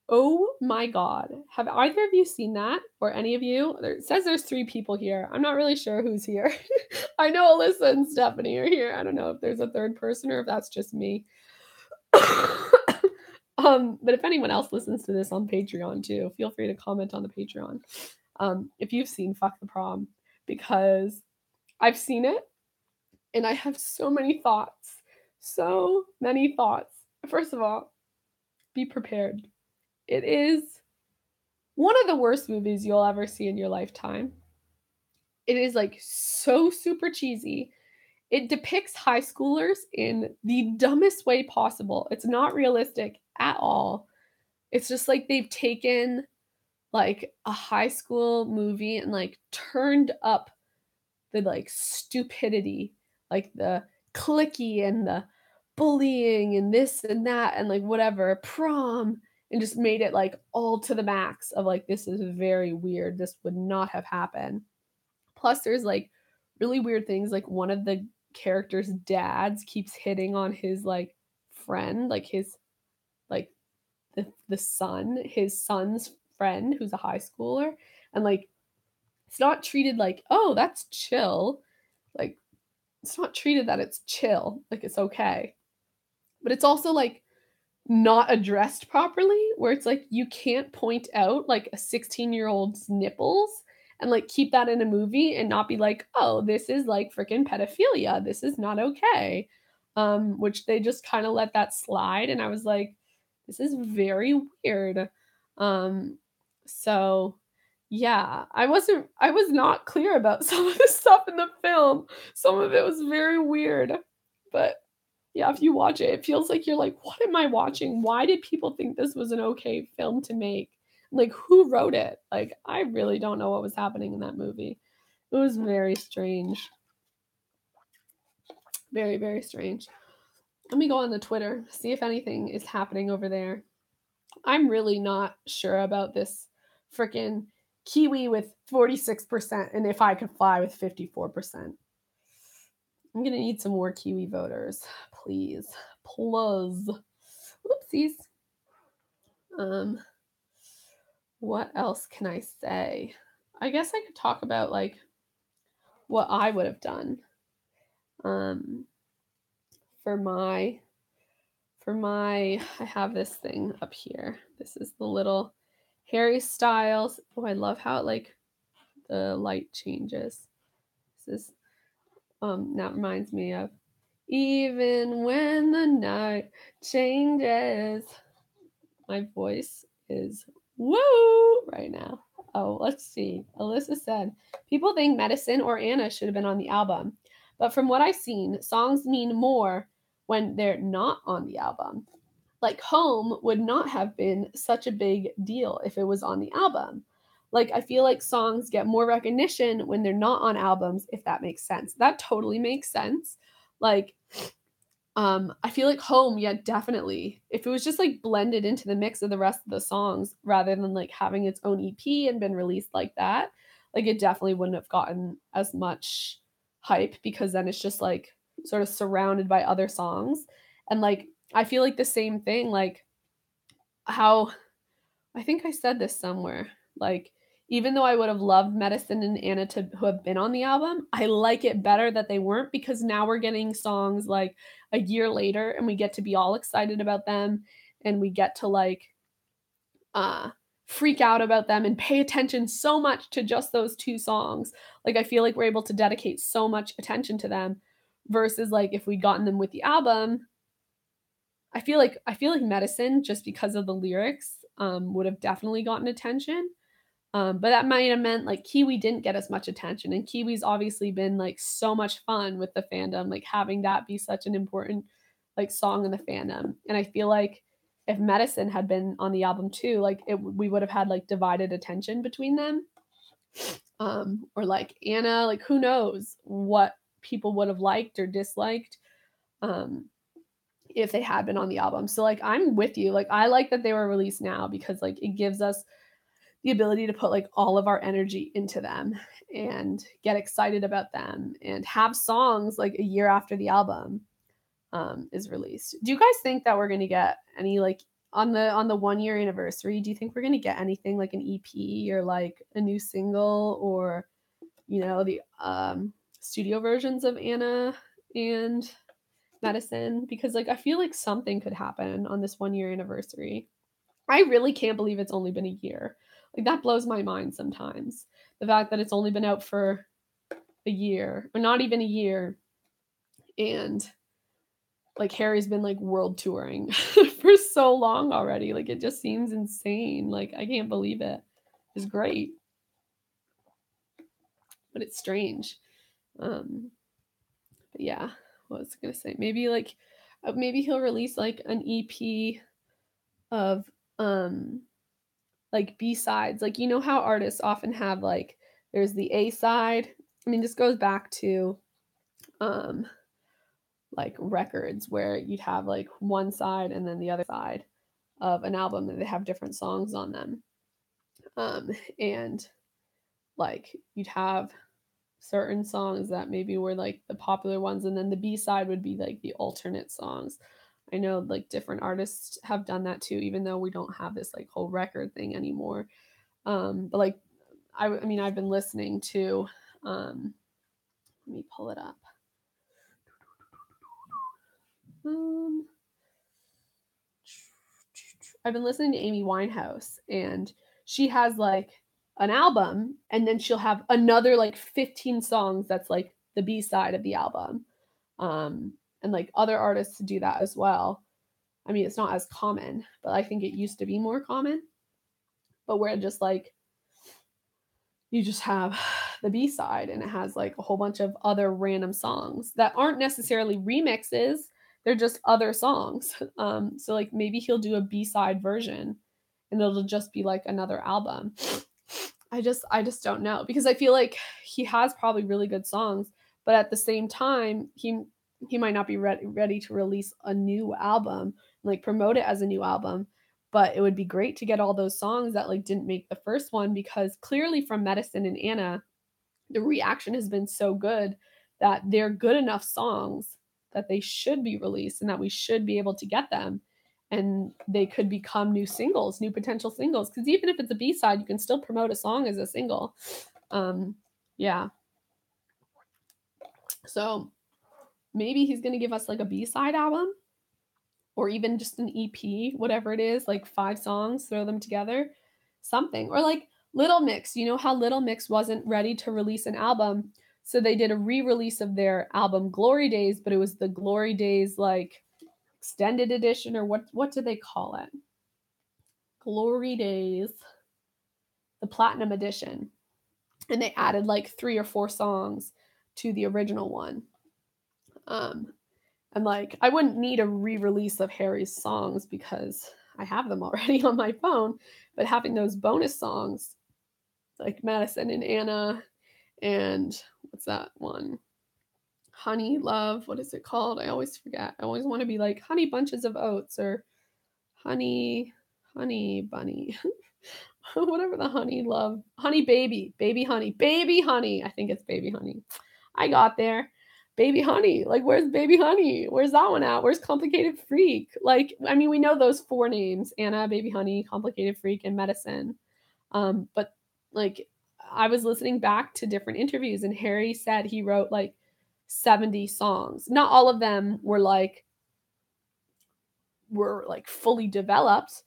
Oh my god. Have either of you seen that? Or any of you? It says there's 3 people here. I'm not really sure who's here. I know Alyssa and Stephanie are here. I don't know if there's a third person or if that's just me. But if anyone else listens to this on Patreon too, feel free to comment on the Patreon. If you've seen Fuck the Prom, because I've seen it and I have so many thoughts. So many thoughts. First of all, be prepared. It is one of the worst movies you'll ever see in your lifetime. It is like so super cheesy. It depicts high schoolers in the dumbest way possible. It's not realistic at all. It's just like they've taken like a high school movie and like turned up the like stupidity, like the clicky and the bullying and this and that and like whatever, prom, and just made it like all to the max of like, this is very weird. This would not have happened. Plus, there's like really weird things. Like one of the characters' dads keeps hitting on his like friend, like his like the son, his son's friend who's a high schooler, and like it's not treated like, oh, that's chill. Like it's not treated that it's chill, like it's okay. But it's also like not addressed properly, where it's like you can't point out like a 16-year-old's nipples and like keep that in a movie and not be like, oh, this is like freaking pedophilia. This is not okay. Which they just kind of let that slide. And I was like, this is very weird. So yeah, I was not clear about some of the stuff in the film. Some of it was very weird. But yeah, if you watch it, it feels like you're like, what am I watching? Why did people think this was an okay film to make? Like, who wrote it? Like, I really don't know what was happening in that movie. It was very strange. Very, very strange. Let me go on the Twitter, see if anything is happening over there. I'm really not sure about this freaking Kiwi with 46% and If I Could Fly with 54%. I'm going to need some more Kiwi voters, please. Plus. Whoopsies. What else can I say? I guess I could talk about like what I would have done. For my I have this thing up here. This is the little Harry Styles. Oh, I love how it like the light changes. This is that reminds me of even when the night changes. My voice is woo right now. Oh, let's see. Alyssa said, people think Medicine or Anna should have been on the album. But from what I've seen, songs mean more when they're not on the album. Like Home would not have been such a big deal if it was on the album. Like I feel like songs get more recognition when they're not on albums, if that makes sense. That totally makes sense. Like I feel like Home, yeah, definitely. If it was just like blended into the mix of the rest of the songs rather than like having its own EP and been released like that, like it definitely wouldn't have gotten as much hype because then it's just like sort of surrounded by other songs. And like I feel like the same thing, like how I think I said this somewhere. Like, even though I would have loved Medicine and Anna to who have been on the album, I like it better that they weren't because now we're getting songs like a year later and we get to be all excited about them and we get to like uh freak out about them and pay attention so much to just those two songs. Like I feel like we're able to dedicate so much attention to them versus like if we'd gotten them with the album, I feel like Medicine, just because of the lyrics, would have definitely gotten attention. But that might have meant like Kiwi didn't get as much attention, and Kiwi's obviously been like so much fun with the fandom, like having that be such an important like song in the fandom. And I feel like if Medicine had been on the album too, like we would have had like divided attention between them. Or like Anna, like who knows what people would have liked or disliked. Um, if they had been on the album. So like I'm with you. Like I like that they were released now because like it gives us the ability to put like all of our energy into them and get excited about them and have songs like a year after the album is released. Do you guys think that we're gonna get any like on the 1 year anniversary? Do you think we're gonna get anything like an EP or like a new single or the studio versions of Anna and Medicine? Because like I feel like something could happen on this 1 year anniversary. I really can't believe it's only been a year. Like that blows my mind sometimes. The fact that it's only been out for a year or not even a year, and like Harry's been like world touring for so long already. Like it just seems insane. Like I can't believe it. It's great, but it's strange. Um but yeah, what was I gonna say? Maybe like maybe he'll release like an EP of like B-sides. Like how artists often have like there's the A side. I mean, this goes back to um like records where you'd have like one side and then the other side of an album and they have different songs on them. And like you'd have certain songs that maybe were like the popular ones and then the B-side would be like the alternate songs. I know like different artists have done that too, even though we don't have this like whole record thing anymore. But like I mean I've been listening to let me pull it up. Um, I've been listening to Amy Winehouse and she has like an album and then she'll have another like 15 songs that's like the B side of the album. And like other artists do that as well. I mean, it's not as common, but I think it used to be more common. But where just like you just have the B side and it has like a whole bunch of other random songs that aren't necessarily remixes. They're just other songs. So like maybe he'll do a B-side version and it'll just be like another album. I just don't know because I feel like he has probably really good songs, but at the same time he might not be ready to release a new album, like promote it as a new album. But it would be great to get all those songs that like didn't make the first one because clearly from Medicine and Anna, the reaction has been so good that they're good enough songs that they should be released and that we should be able to get them and they could become new singles, new potential singles. Because even if it's a B-side, you can still promote a song as a single. Yeah. So maybe he's gonna give us like a B-side album or even just an EP, whatever it is, like 5 songs, throw them together, something. Or like Little Mix, you know how Little Mix wasn't ready to release an album, so they did a re-release of their album Glory Days, but it was the Glory Days like extended edition or what did they call it? Glory Days, the Platinum edition. And they added like 3 or 4 songs to the original one. And like, I wouldn't need a re-release of Harry's songs because I have them already on my phone, but having those bonus songs like Madison and Anna and what's that one? Honey Love, what is it called? I always forget. I always want to be like Honey Bunches of Oats or Honey Bunny. Whatever the honey love. Honey Baby, Baby Honey. I think it's Baby Honey. I got there. Baby Honey. Like, where's Baby Honey? Where's that one at? Where's Complicated Freak? Like, I mean, we know those four names: Anna, Baby Honey, Complicated Freak, and Medicine. But like, I was listening back to different interviews, and Harry said he wrote like 70 songs. Not all of them were like fully developed,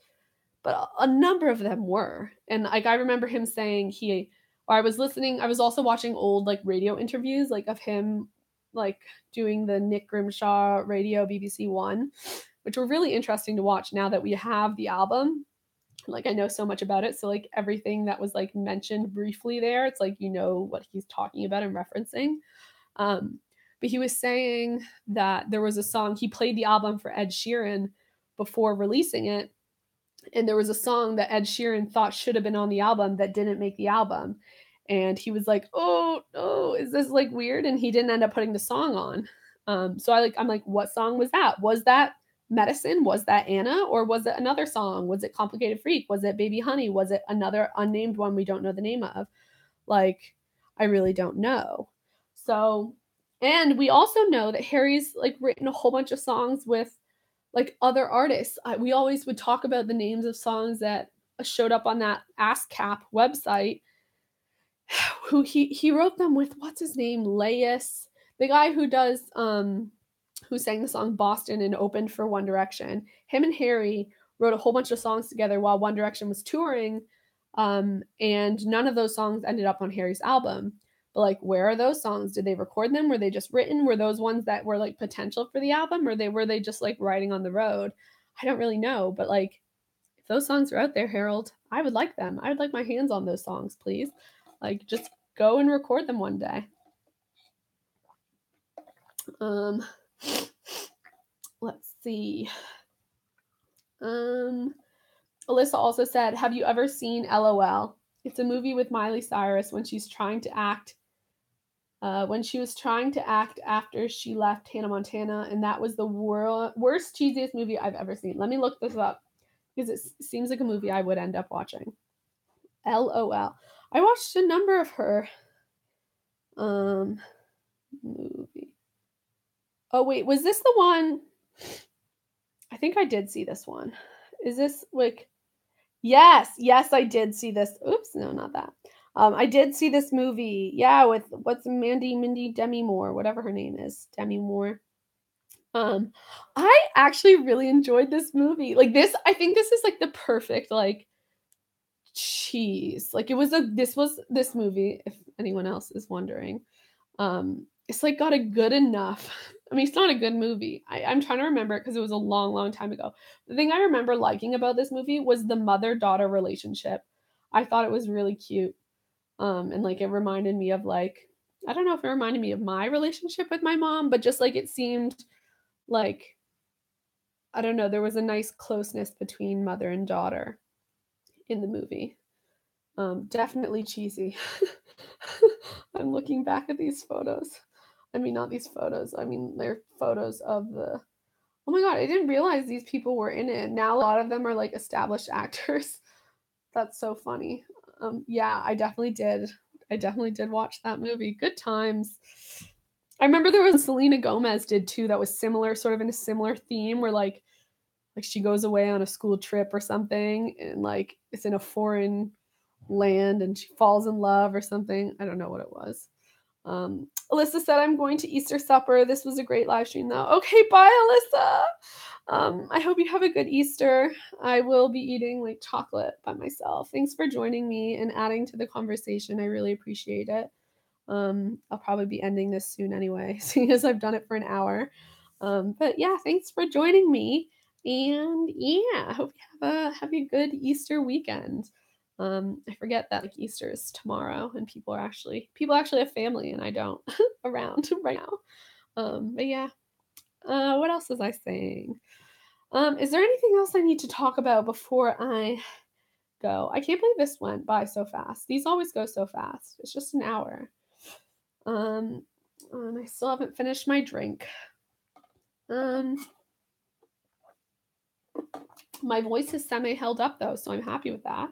but a number of them were. And like, I remember him saying I was also watching old like radio interviews like of him like doing the Nick Grimshaw radio BBC One, which were really interesting to watch now that we have the album. Like, I know so much about it, so like everything that was like mentioned briefly there, it's like you know what he's talking about and referencing. But he was saying that there was a song, he played the album for Ed Sheeran before releasing it, and there was a song that Ed Sheeran thought should have been on the album that didn't make the album. And he was like, "Oh, no, is this like weird?" And he didn't end up putting the song on. So I'm like, what song was that? Was that Medicine? Was that Anna? Or was it another song? Was it Complicated Freak? Was it Baby Honey? Was it another unnamed one we don't know the name of? Like, I really don't know. So, and we also know that Harry's like written a whole bunch of songs with like other artists. We always would talk about the names of songs that showed up on that ASCAP website. Who he wrote them with, what's his name, Laius, the guy who does who sang the song Boston and opened for One Direction. Him and Harry wrote a whole bunch of songs together while One Direction was touring, and none of those songs ended up on Harry's album. But like, where are those songs? Did they record them? Were they just written? Were those ones that were like potential for the album, or were they just like writing on the road? I don't really know, but like, if those songs are out there, Harold, I would like them. I would like my hands on those songs, please. Like, just go and record them one day. Let's see. Alyssa also said, "Have you ever seen LOL? It's a movie with Miley Cyrus when she's trying to act. When she was trying to act after she left Hannah Montana, and that was the worst, cheesiest movie I've ever seen." Let me look this up because it seems like a movie I would end up watching. LOL. I watched a number of her movie. Oh wait, was this the one? I think I did see this one. Is this like, yes, I did see this. Oops, no, not that. I did see this movie. Yeah, with what's Mindy Demi Moore, whatever her name is, Demi Moore. I actually really enjoyed this movie. Like, this, I think this is like the perfect like cheese. Like, this was this movie, if anyone else is wondering. It's like got a good enough. I mean, it's not a good movie. I'm trying to remember it because it was a long, long time ago. The thing I remember liking about this movie was the mother-daughter relationship. I thought it was really cute. And like, it reminded me of like, I don't know if it reminded me of my relationship with my mom, but just like, it seemed like, I don't know, there was a nice closeness between mother and daughter in the movie. Definitely cheesy. I'm looking back at these photos. I mean, not these photos. I mean, they're photos of the. Oh my god, I didn't realize these people were in it. Now a lot of them are like established actors. That's so funny. Yeah, I definitely did. I definitely did watch that movie. Good times. I remember there was a Selena Gomez did too that was similar, sort of in a similar theme, where like she goes away on a school trip or something, and like it's in a foreign land and she falls in love or something. I don't know what it was. Alyssa said, "I'm going to Easter supper. This was a great live stream though." Okay, bye, Alyssa. I hope you have a good Easter. I will be eating like chocolate by myself. Thanks for joining me and adding to the conversation. I really appreciate it. I'll probably be ending this soon anyway, seeing as I've done it for an hour. But yeah, thanks for joining me. And yeah, I hope you have a good Easter weekend. I forget that like Easter is tomorrow and people actually have family and I don't around right now. But yeah, What else was I saying? Is there anything else I need to talk about before I go? I can't believe this went by so fast. These always go so fast. It's just an hour. Um, and I still haven't finished my drink. Um, my voice is semi held up though, so I'm happy with that.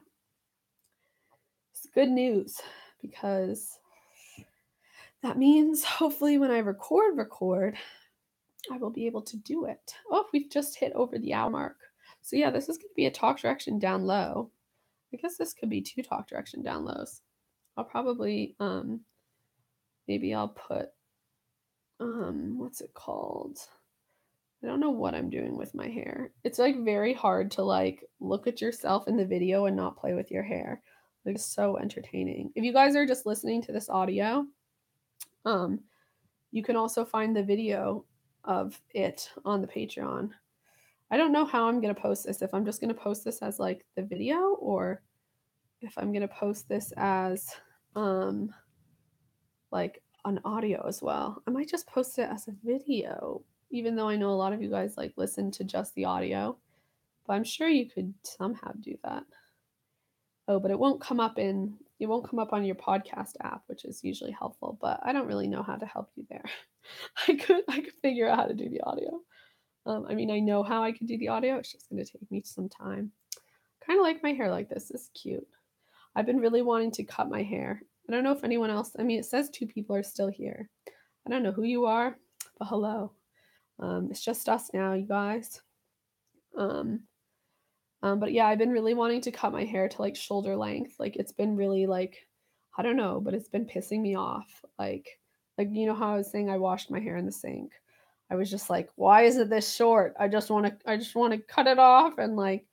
It's good news because that means hopefully when I record, I will be able to do it. Oh, we've just hit over the hour mark. So yeah, this is going to be a talk direction down low. I guess this could be 2 talk direction down lows. I'll probably maybe I'll put what's it called? I don't know what I'm doing with my hair. It's like very hard to like look at yourself in the video and not play with your hair. Like it's so entertaining. If you guys are just listening to this audio, um you can also find the video of it on the Patreon. I don't know how I'm going to post this. If I'm just going to post this as like the video or if I'm going to post this as like an audio as well. I might just post it as a video, even though I know a lot of you guys like listen to just the audio. But I'm sure you could somehow do that. Oh, but it won't come up on your podcast app, which is usually helpful, but I don't really know how to help you there. I could figure out how to do the audio. I mean, I know how I could do the audio. It's just going to take me some time. Kind of like my hair like this. This is cute. I've been really wanting to cut my hair. I don't know if anyone else, I mean, it says 2 people are still here. I don't know who you are, but hello. It's just us now, you guys. But yeah, I've been really wanting to cut my hair to like shoulder length. Like it's been really like, I don't know, but it's been pissing me off. Like you know how I was saying I washed my hair in the sink. I was just like, why is it this short? I just want to cut it off and like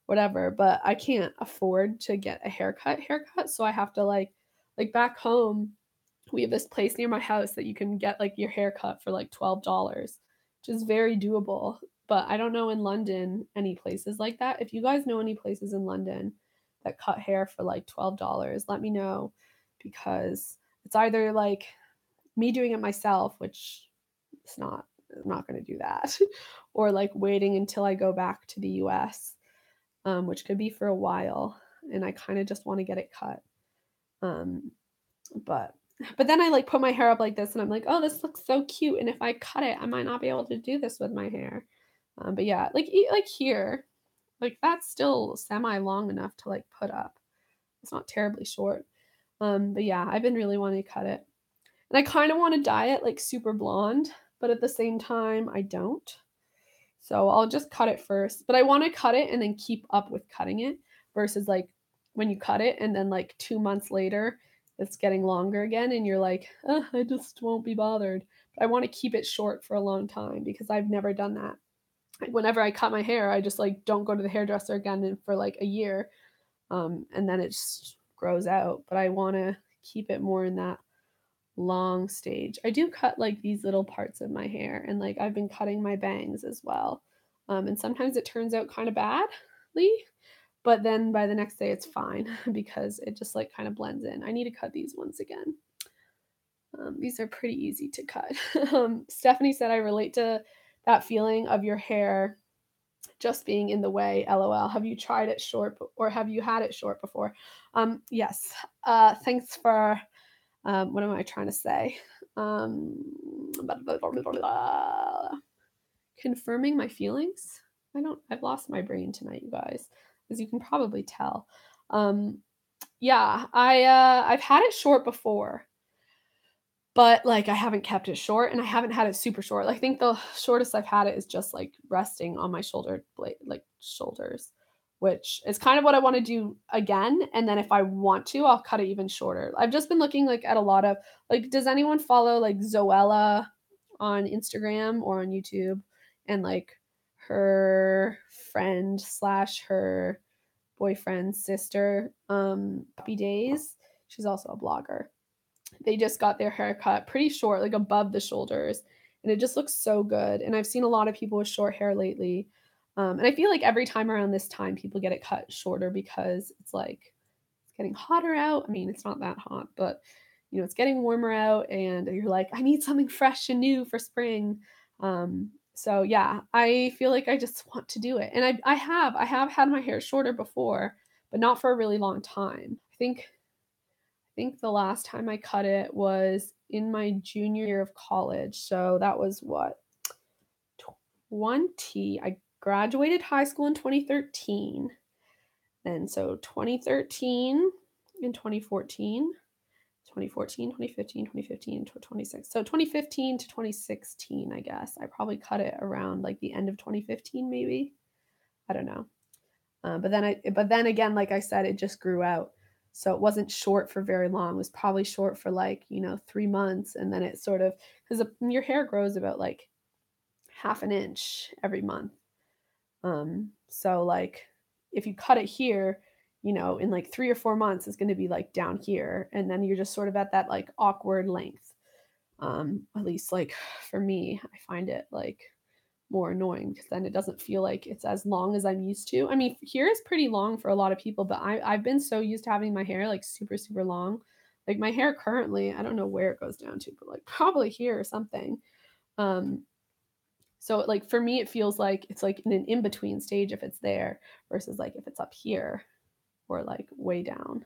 whatever, but I can't afford to get a haircut, so I have to like back home, we have this place near my house that you can get like your hair cut for like $12, which is very doable. But I don't know in London any places like that. If you guys know any places in London that cut hair for like $12, let me know because it's either like me doing it myself, which it's not, I'm not going to do that, or like waiting until I go back to the US, which could be for a while. And I kind of just want to get it cut. Um, but then I like put my hair up like this and I'm like, oh, this looks so cute. And if I cut it, I might not be able to do this with my hair. But yeah, like here, like that's still semi long enough to like put up. It's not terribly short. But yeah, I've been really wanting to cut it. And I kind of want to dye it like super blonde, but at the same time, I don't. So I'll just cut it first. But I want to cut it and then keep up with cutting it versus like when you cut it and then like 2 months later, it's getting longer again and you're like, oh, I just won't be bothered. But I want to keep it short for a long time because I've never done that. Whenever I cut my hair, I just like don't go to the hairdresser again for like a year. And then it just grows out. But I want to keep it more in that long stage. I do cut like these little parts of my hair and like I've been cutting my bangs as well. And sometimes it turns out kind of badly, but then by the next day it's fine because it just like kind of blends in. I need to cut these ones again. These are pretty easy to cut. Stephanie said I relate to that feeling of your hair just being in the way. LOL. Have you tried it short or have you had it short before? Yes. Thanks for what am I trying to say? Confirming my feelings. I've lost my brain tonight, you guys, as you can probably tell. Yeah, I've had it short before, but like I haven't kept it short and I haven't had it super short. I think the shortest I've had it is just like resting on my shoulder blade, like shoulders, which is kind of what I want to do again. And then if I want to, I'll cut it even shorter. I've just been looking like at a lot of like, does anyone follow like Zoella on Instagram or on YouTube and like her friend slash her boyfriend's sister, Puppy Days? She's also a blogger. They just got their hair cut pretty short, like above the shoulders, and it just looks so good. And I've seen a lot of people with short hair lately. And I feel like every time around this time, people get it cut shorter because it's like it's getting hotter out. I mean, it's not that hot, but you know, it's getting warmer out, and you're like, I need something fresh and new for spring. So yeah, I feel like I just want to do it. And I have had my hair shorter before, but not for a really long time. I think the last time I cut it was in my junior year of college. So that was what, 20. I graduated high school in 2013. And so 2013 and 2014, 2014, 2015, 2015 to 26. So 2015 to 2016, I guess. I probably cut it around like the end of 2015, maybe. I don't know. But then again, like I said, it just grew out. So it wasn't short for very long. It was probably short for like, 3 months. And then it sort of, because your hair grows about like half an inch every month. So like if you cut it here, in like 3 or 4 months, it's going to be like down here. And then you're just sort of at that like awkward length. At least like for me, I find it like more annoying because then it doesn't feel like it's as long as I'm used to. I mean, here is pretty long for a lot of people, but I've been so used to having my hair like super, super long. Like my hair currently, I don't know where it goes down to, but like probably here or something. Um, so like for me, it feels like it's like in an in-between stage if it's there versus like if it's up here or like way down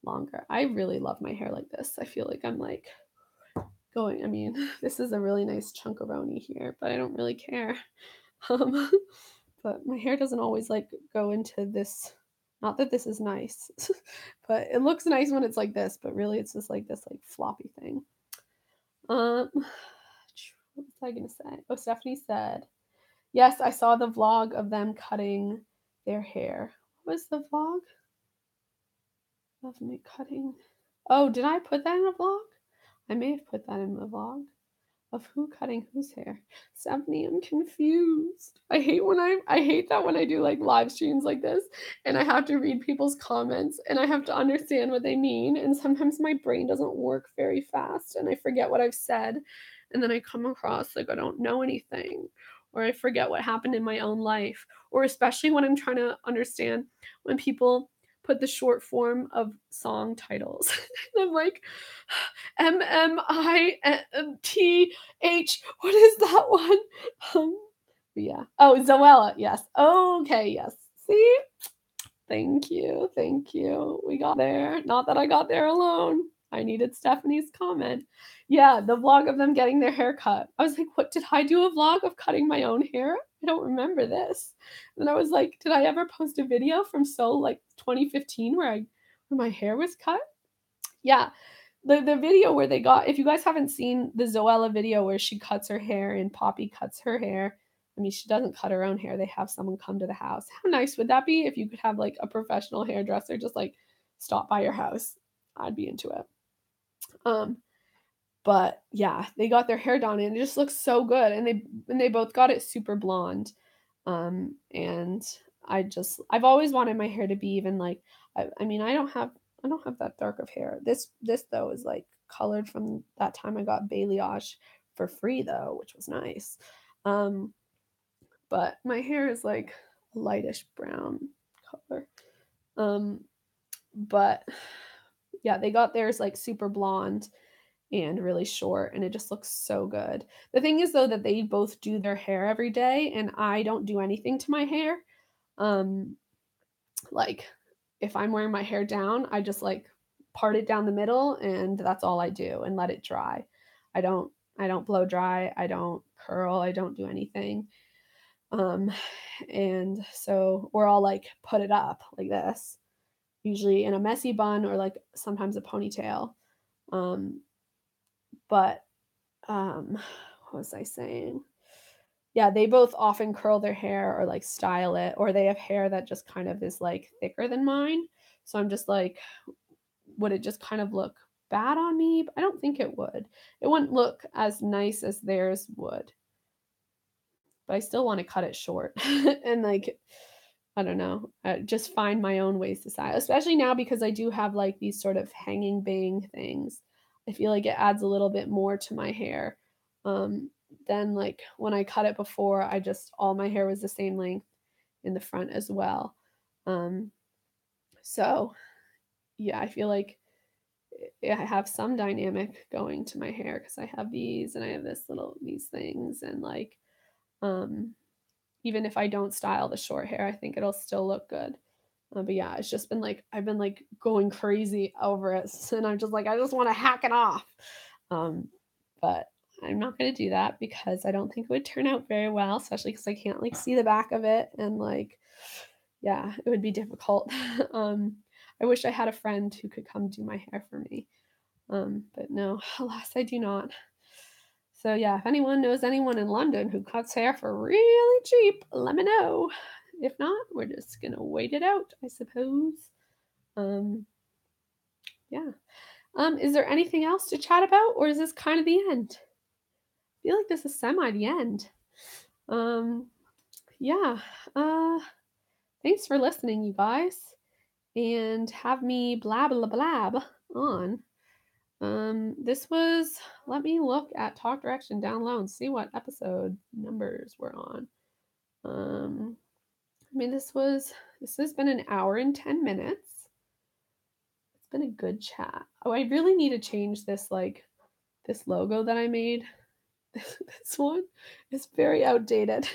longer. I really love my hair like this. I feel like I'm like going, I mean, this is a really nice chunkaroni here, but I don't really care. Um, but my hair doesn't always like go into this. Not that this is nice, but it looks nice when it's like this, but really it's just like this like floppy thing. What was I gonna say? Oh, Stephanie said, yes, I saw the vlog of them cutting their hair. What was the vlog of me cutting? Oh, did I put that in a vlog? I may have put that in the vlog of who cutting whose hair. Stephanie, I'm confused. I hate that when I do like live streams like this and I have to read people's comments and I have to understand what they mean. And sometimes my brain doesn't work very fast and I forget what I've said. And then I come across like I don't know anything or I forget what happened in my own life. Or especially when I'm trying to understand when people put the short form of song titles. And I'm like, MMITH. What is that one? Yeah. Oh, Zoella. Yes. Okay. Yes. See? Thank you. Thank you. We got there. Not that I got there alone. I needed Stephanie's comment. Yeah, the vlog of them getting their hair cut. I was like, what did I do a vlog of cutting my own hair? I don't remember this. And I was like, did I ever post a video from like 2015 where my hair was cut? Yeah. The video where they got, if you guys haven't seen the Zoella video where she cuts her hair and Poppy cuts her hair, I mean, she doesn't cut her own hair. They have someone come to the house. How nice would that be if you could have like a professional hairdresser just like stop by your house? I'd be into it. Um, but yeah, they got their hair done and it just looks so good. And they both got it super blonde. And I've always wanted my hair to be even like I mean, I don't have that dark of hair. This though is like colored from that time I got balayage for free though, which was nice. But my hair is like a lightish brown color. Um, but yeah, they got theirs like super blonde and really short and it just looks so good. The thing is though that they both do their hair every day and I don't do anything to my hair. Um like if I'm wearing my hair down, I just like part it down the middle and that's all I do and let it dry. I don't I don't blow dry, I don't curl, I don't do anything. Um and so we're all like put it up like this, usually in a messy bun or like sometimes a ponytail. Um but what was I saying? Yeah, they both often curl their hair or like style it, or they have hair that just kind of is like thicker than mine. So I'm just like, would it just kind of look bad on me? But I don't think it would. It wouldn't look as nice as theirs would. But I still want to cut it short and like, I don't know, just find my own ways to style, especially now because I do have like these sort of hanging bang things. I feel like it adds a little bit more to my hair. Um, than like when I cut it before, all my hair was the same length in the front as well. Um, so yeah, I feel like I have some dynamic going to my hair because I have these and I have these things, and like, um, even if I don't style the short hair, I think it'll still look good. But yeah, it's just been like I've been like going crazy over it, and I'm just like I just want to hack it off. Um, but I'm not gonna do that because I don't think it would turn out very well, especially because I can't like see the back of it, and like, yeah, it would be difficult. um, I wish I had a friend who could come do my hair for me. But no, alas, I do not. So yeah, if anyone knows anyone in London who cuts hair for really cheap, let me know. If not, we're just gonna wait it out, I suppose. Um, yeah. Is there anything else to chat about, or is this kind of the end? I feel like this is semi the end. Um, yeah. Uh, Thanks for listening, you guys, and have me blab blab blab on. This was, let me look at Talk Direction down low and see what episode numbers we're on. I mean, this has been an hour and 10 minutes. It's been a good chat. Oh, I really need to change this, like, this logo that I made. This one is very outdated.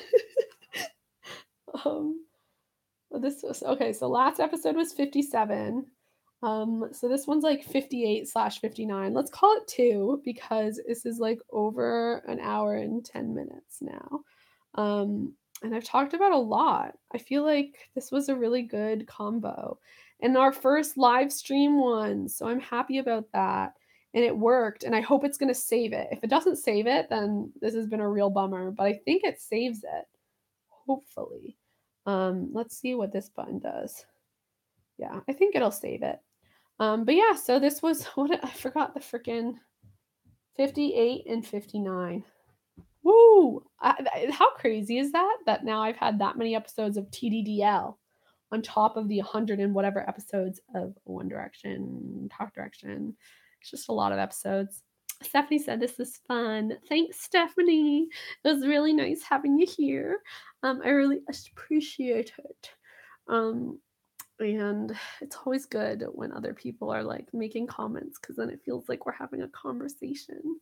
um, this was, okay, so last episode was 57. So this one's like 58/59. Let's call it 2 because this is like over an hour and 10 minutes now. And I've talked about a lot. I feel like this was a really good combo. And our first live stream one, so I'm happy about that. And it worked, and I hope it's going to save it. If it doesn't save it, then this has been a real bummer, but I think it saves it. Hopefully. Let's see what this button does. Yeah, I think it'll save it. But yeah, so this was what I forgot the freaking 58 and 59. Woo! How crazy is that? That now I've had that many episodes of Tddl on top of the 100 and whatever episodes of One Direction, Talk Direction. It's just a lot of episodes. Stephanie said this is fun. Thanks, Stephanie. It was really nice having you here. I really appreciate it. And it's always good when other people are like making comments because then it feels like we're having a conversation and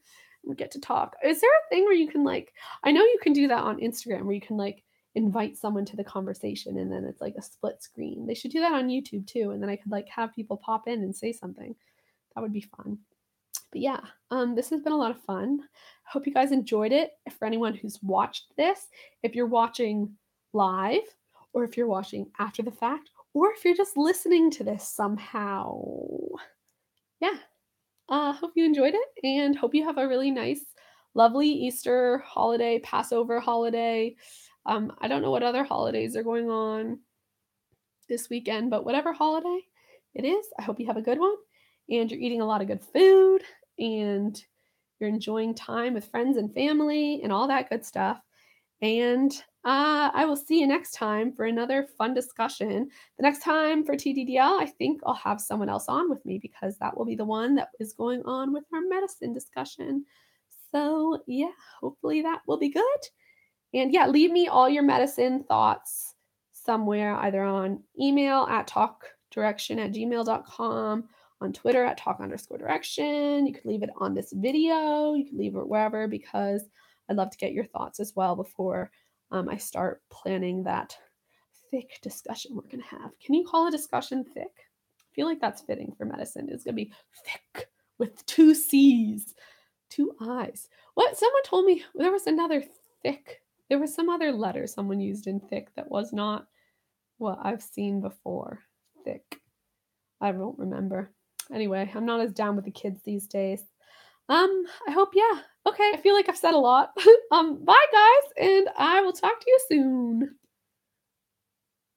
we get to talk. Is there a thing where you can like, I know you can do that on Instagram where you can like invite someone to the conversation and then it's like a split screen. They should do that on YouTube too. And then I could like have people pop in and say something. That would be fun. But yeah, this has been a lot of fun. I hope you guys enjoyed it. For anyone who's watched this, if you're watching live or if you're watching after the fact, or if you're just listening to this somehow, yeah, hope you enjoyed it and hope you have a really nice, lovely Easter holiday, Passover holiday. I don't know what other holidays are going on this weekend, but whatever holiday it is, I hope you have a good one and you're eating a lot of good food and you're enjoying time with friends and family and all that good stuff. And I will see you next time for another fun discussion. The next time for TDDL, I think I'll have someone else on with me because that will be the one that is going on with our medicine discussion. So yeah, hopefully that will be good. And yeah, leave me all your medicine thoughts somewhere, either on email at talkdirection@gmail.com, on Twitter at talk_direction. You could leave it on this video. You can leave it wherever because I'd love to get your thoughts as well before I start planning that thick discussion we're going to have. Can you call a discussion thick? I feel like that's fitting for medicine. It's going to be thick with 2 C's, 2 I's. What? Someone told me there was another thick. There was some other letter someone used in thick that was not what I've seen before. Thick. I don't remember. Anyway, I'm not as down with the kids these days. I hope, yeah. Okay, I feel like I've said a lot. Bye guys, and I will talk to you soon.